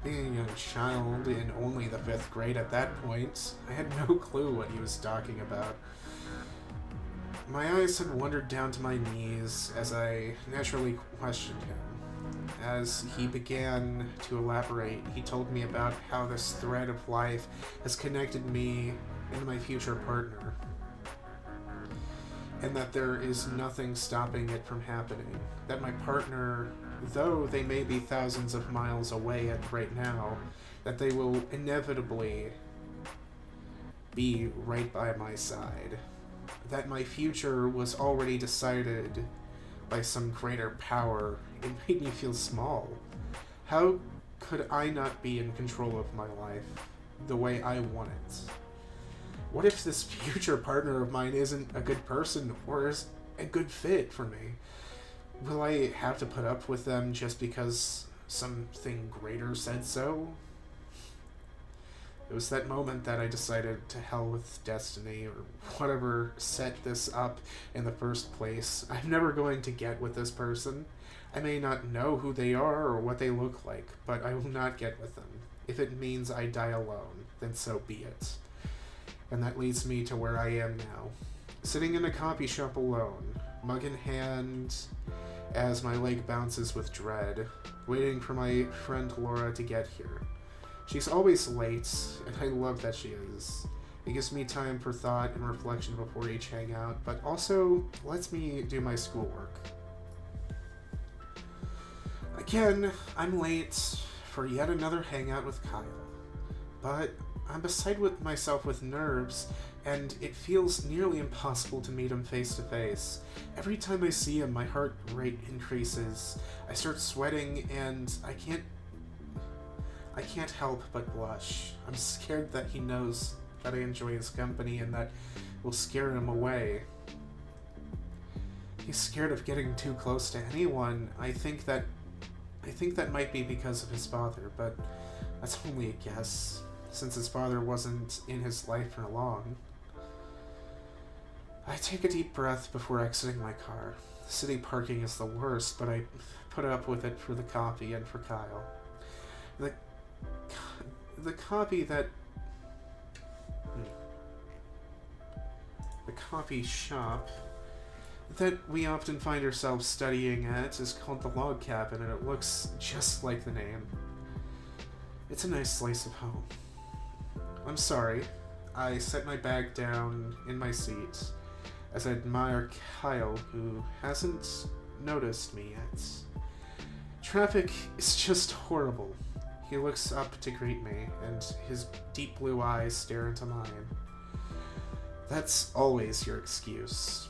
Being a young child in only the 5th grade at that point, I had no clue what he was talking about. My eyes had wandered down to my knees as I naturally questioned him. As he began to elaborate, he told me about how this thread of life has connected me and my future partner, and that there is nothing stopping it from happening. That my partner, though they may be thousands of miles away right now, that they will inevitably be right by my side. That my future was already decided by some greater power. It made me feel small. How could I not be in control of my life the way I want it? What if this future partner of mine isn't a good person or is a good fit for me? Will I have to put up with them just because something greater said so? It was that moment that I decided to hell with destiny or whatever set this up in the first place. I'm never going to get with this person. I may not know who they are or what they look like, but I will not get with them. If it means I die alone, then so be it. And that leads me to where I am now. Sitting in a coffee shop alone, mug in hand, as my leg bounces with dread, waiting for my friend Laura to get here. She's always late, and I love that she is. It gives me time for thought and reflection before each hangout, but also lets me do my schoolwork. Again, I'm late for yet another hangout with Kyle, but I'm beside with myself with nerves, and it feels nearly impossible to meet him face to face. Every time I see him, my heart rate increases. I start sweating, and I can't help but blush. I'm scared that he knows that I enjoy his company and that will scare him away. He's scared of getting too close to anyone. I think that might be because of his father, but that's only a guess, since his father wasn't in his life for long. I take a deep breath before exiting my car. City parking is the worst, but I put up with it for the coffee and for Kyle. The coffee the coffee shop that we often find ourselves studying at is called the Log Cabin, and it looks just like the name. It's a nice slice of home. I'm sorry. I set my bag down in my seat as I admire Kyle, who hasn't noticed me yet. Traffic is just horrible. He looks up to greet me, and his deep blue eyes stare into mine. That's always your excuse.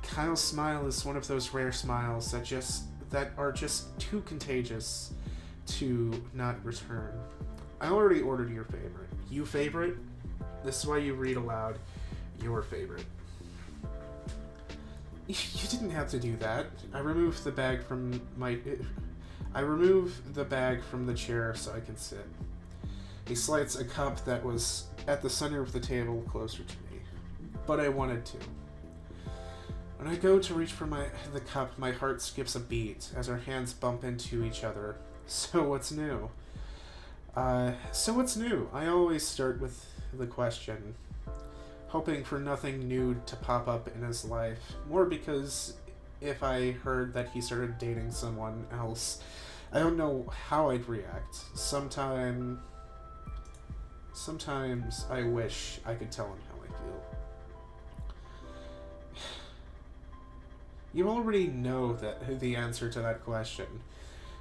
Kyle's smile is one of those rare smiles that are just too contagious to not return. I already ordered your favorite. You favorite? This is why you read aloud your favorite. You didn't have to do that. I removed the bag from the chair so I can sit. He slides a cup that was at the center of the table closer to me, but I wanted to. When I go to reach for the cup, my heart skips a beat as our hands bump into each other. So what's new? I always start with the question, hoping for nothing new to pop up in his life. More because if I heard that he started dating someone else, I don't know how I'd react. Sometimes I wish I could tell him how I feel. You already know the answer to that question.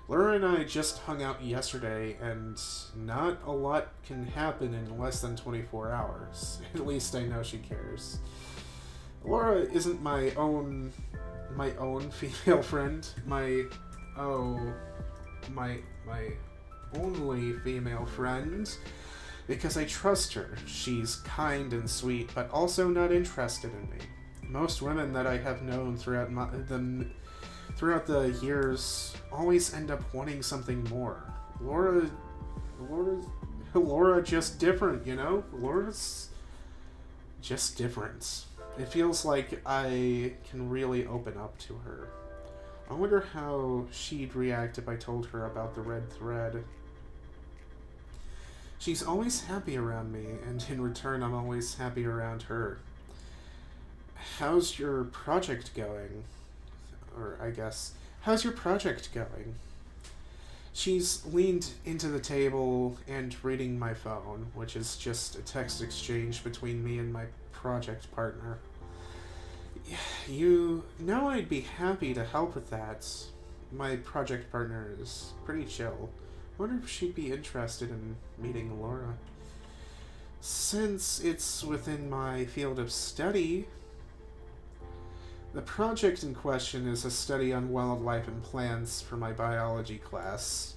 Laura and I just hung out yesterday, and not a lot can happen in less than 24 hours. At least I know she cares. Laura isn't my own female friend. My only female friend, because I trust her. She's kind and sweet, but also not interested in me. Most women that I have known throughout the years always end up wanting something more. Laura just different, you know? Laura's just different. It feels like I can really open up to her. I wonder how she'd react if I told her about the red thread. She's always happy around me, and in return I'm always happy around her. How's your project going? How's your project going? She's leaned into the table and reading my phone, which is just a text exchange between me and my project partner. You know I'd be happy to help with that. My project partner is pretty chill. I wonder if she'd be interested in meeting Laura. Since it's within my field of study, the project in question is a study on wildlife and plants for my biology class.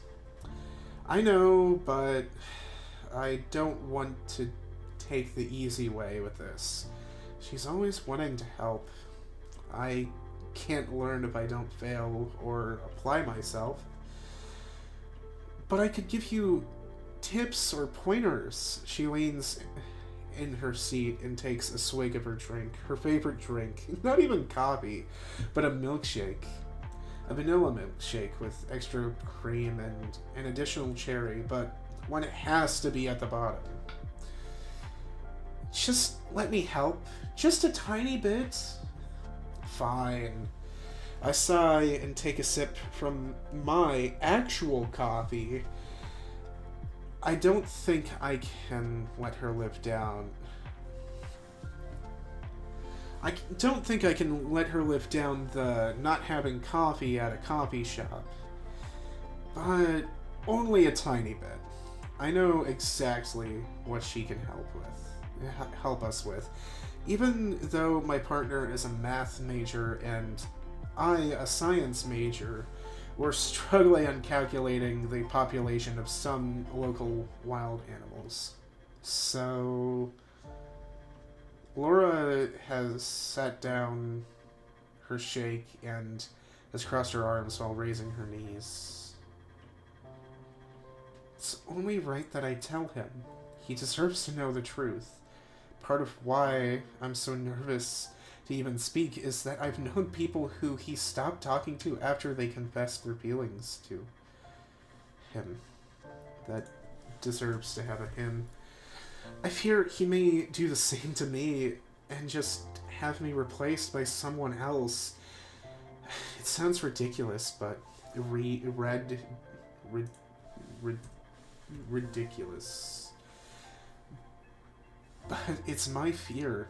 I know, but I don't want to take the easy way with this. She's always wanting to help. I can't learn if I don't fail or apply myself. But I could give you tips or pointers. She leans in her seat and takes a swig of her drink, her favorite drink. Not even coffee, but a milkshake. A vanilla milkshake with extra cream and an additional cherry, but one it has to be at the bottom. Just let me help. Just a tiny bit. Fine. I sigh and take a sip from my actual coffee. I don't think I can let her live down. don't think I can let her live down the not having coffee at a coffee shop. But only a tiny bit. I know exactly what she can help us with. Even though my partner is a math major and I a science major, we're struggling on calculating the population of some local wild animals. So Laura has sat down her shake and has crossed her arms while raising her knees. It's only right that I tell him. He deserves to know the truth. Part of why I'm so nervous to even speak is that I've known people who he stopped talking to after they confessed their feelings to him. That deserves to have a him. I fear he may do the same to me and just have me replaced by someone else. It sounds ridiculous, but ridiculous. But it's my fear.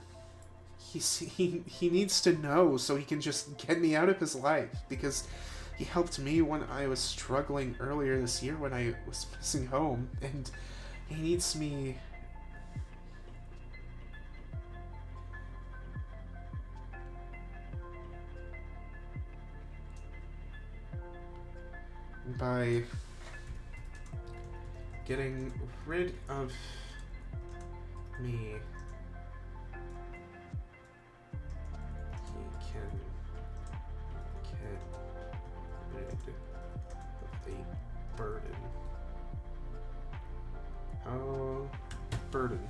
He needs to know so he can just get me out of his life, because he helped me when I was struggling earlier this year when I was missing home, and he needs me. By getting rid of me, he can get rid of a burden. Oh, burden.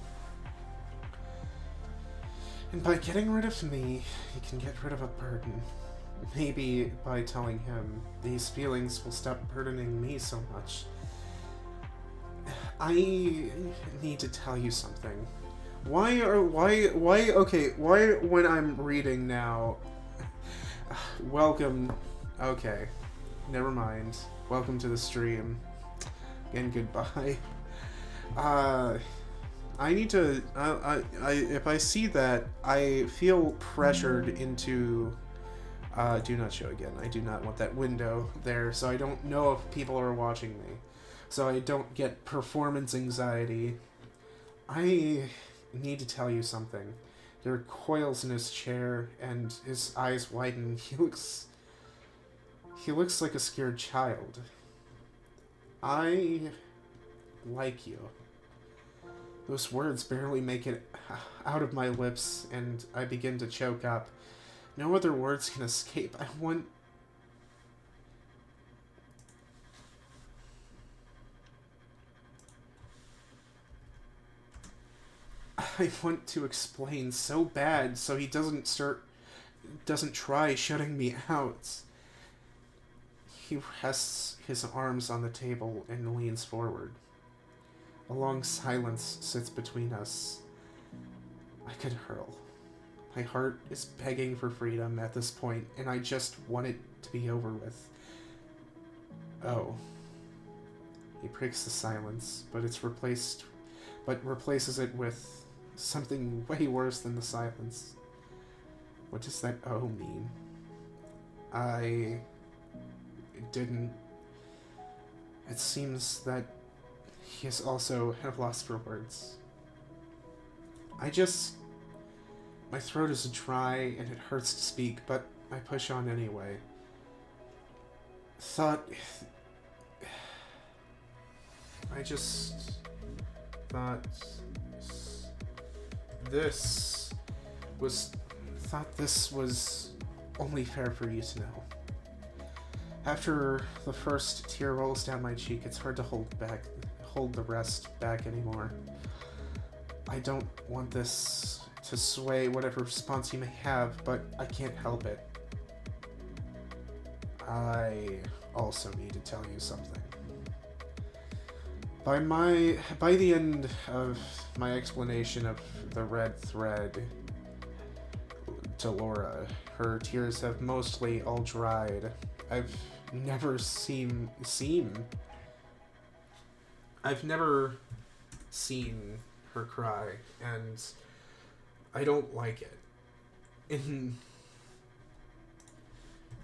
And by getting rid of me, he can get rid of a burden. Maybe by telling him these feelings will stop burdening me so much. I need to tell you something. Why when I'm reading now, welcome, okay, never mind, welcome to the stream, and goodbye. I need to, if I see that, I feel pressured into, do not show again. I do not want that window there, so I don't know if people are watching me. So I don't get performance anxiety. I need to tell you something. There are coils in his chair, and his eyes widen. He looks like a scared child. I like you. Those words barely make it out of my lips, and I begin to choke up. No other words can escape. I want to explain so bad so he doesn't try shutting me out. He rests his arms on the table and leans forward. A long silence sits between us. I could hurl. My heart is begging for freedom at this point, and I just want it to be over with. Oh. He breaks the silence, but replaces it with something way worse than the silence. What does that oh mean? I didn't. It seems that he is also at a loss for words. My throat is dry and it hurts to speak, but I push on anyway. I just thought this was only fair for you to know. After the first tear rolls down my cheek, it's hard to hold the rest back anymore. I don't want this to sway whatever response you may have, but I can't help it. I also need to tell you something. By the end of my explanation of the red thread to Laura, her tears have mostly all dried. I've never seen her cry, and I don't like it. in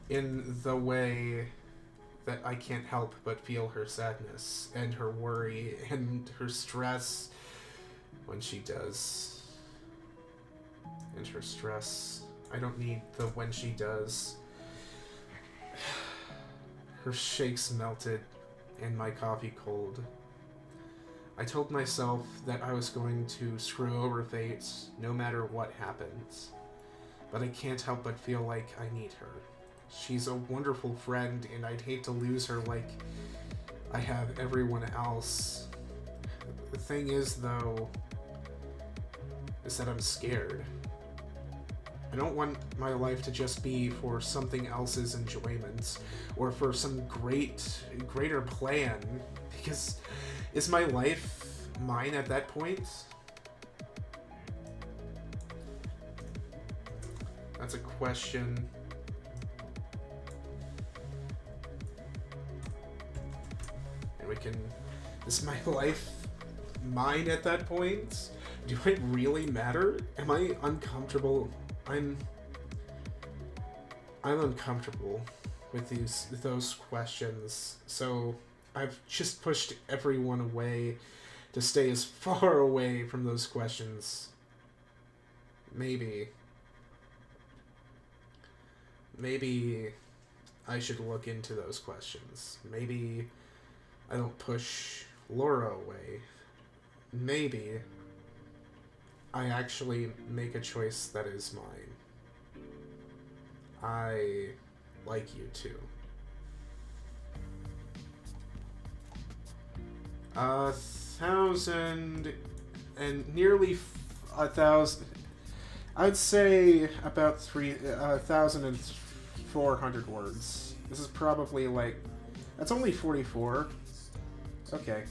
the way that I can't help but feel her sadness and her worry and her stress when she does. And her stress. I don't need the when she does. Her shakes melted and my coffee cold. I told myself that I was going to screw over fate no matter what happens. But I can't help but feel like I need her. She's a wonderful friend, and I'd hate to lose her like I have everyone else. The thing is, though, is that I'm scared. I don't want my life to just be for something else's enjoyment, or for some greater plan, because is my life mine at that point? That's a question. And we can... Is my life mine at that point? Do I really matter? Am I uncomfortable? I'm uncomfortable with those questions, so I've just pushed everyone away to stay as far away from those questions. Maybe I should look into those questions. Maybe I don't push Laura away. Maybe I actually make a choice that is mine. I like you too. 1,000 and nearly 1,000. I'd say about 3,400 words. This is probably like, that's only 44. Okay,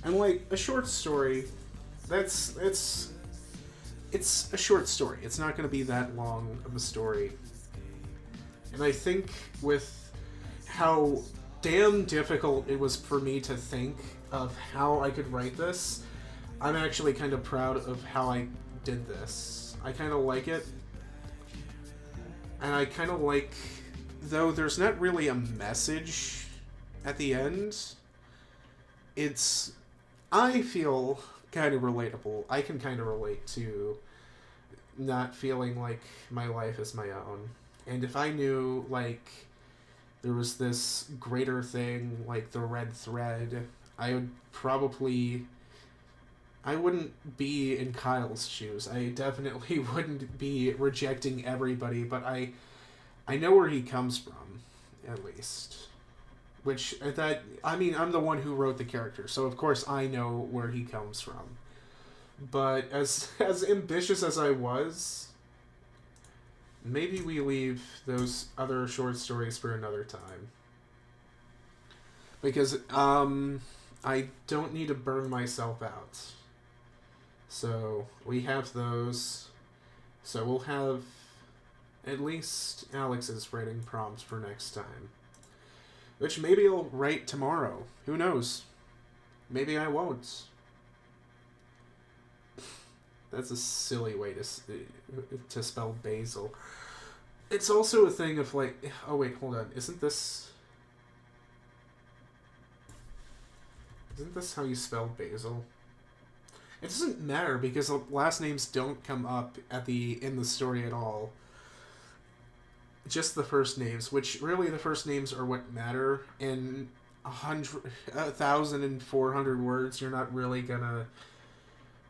and like a short story. It's a short story. It's not going to be that long of a story. And I think with how damn difficult it was for me to think of how I could write this, I'm actually kind of proud of how I did this. I kind of like it. And I kind of like, though there's not really a message at the end, I feel kind of relatable. I can kind of relate to not feeling like my life is my own. And if I knew, like, there was this greater thing, like the red thread, I wouldn't be in Kyle's shoes. I definitely wouldn't be rejecting everybody, but I know where he comes from, at least. I'm the one who wrote the character, so of course I know where he comes from. But as ambitious as I was, maybe we leave those other short stories for another time. Because, I don't need to burn myself out. So, we have those. So we'll have at least Alex's writing prompt for next time. Which maybe I'll write tomorrow. Who knows? Maybe I won't. That's a silly way to spell basil. It's also a thing of like... Oh wait, hold on. Isn't this how you spell basil? It doesn't matter because the last names don't come up in the story at all. Just the first names, which really the first names are what matter. In 1,400 words, you're not really gonna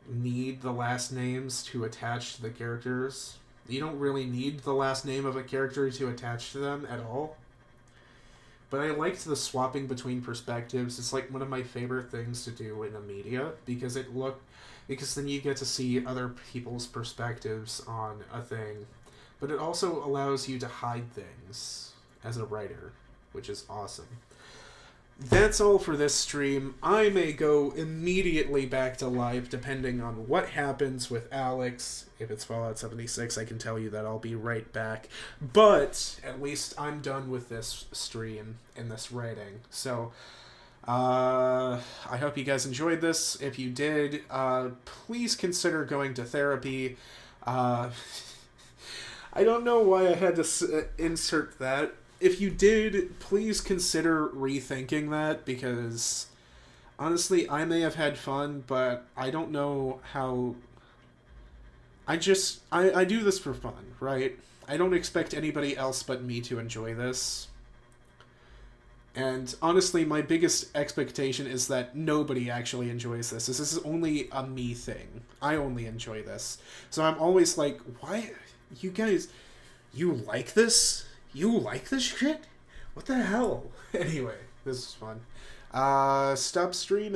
need the last names to attach to the characters. You don't really need the last name of a character to attach to them at all. But I liked the swapping between perspectives. It's like one of my favorite things to do in the media because then you get to see other people's perspectives on a thing. But it also allows you to hide things as a writer, which is awesome. That's all for this stream. I may go immediately back to live depending on what happens with Alex. If it's Fallout 76, I can tell you that I'll be right back. But at least I'm done with this stream and this writing. So, I hope you guys enjoyed this. If you did, please consider going to therapy. I don't know why I had to insert that. If you did, please consider rethinking that, because honestly, I may have had fun, but I don't know how. I do this for fun, right? I don't expect anybody else but me to enjoy this. And honestly, my biggest expectation is that nobody actually enjoys this. This is only a me thing. I only enjoy this. So I'm always like, why? You guys, you like this? You like this shit? What the hell? Anyway, this is fun. Stop streaming.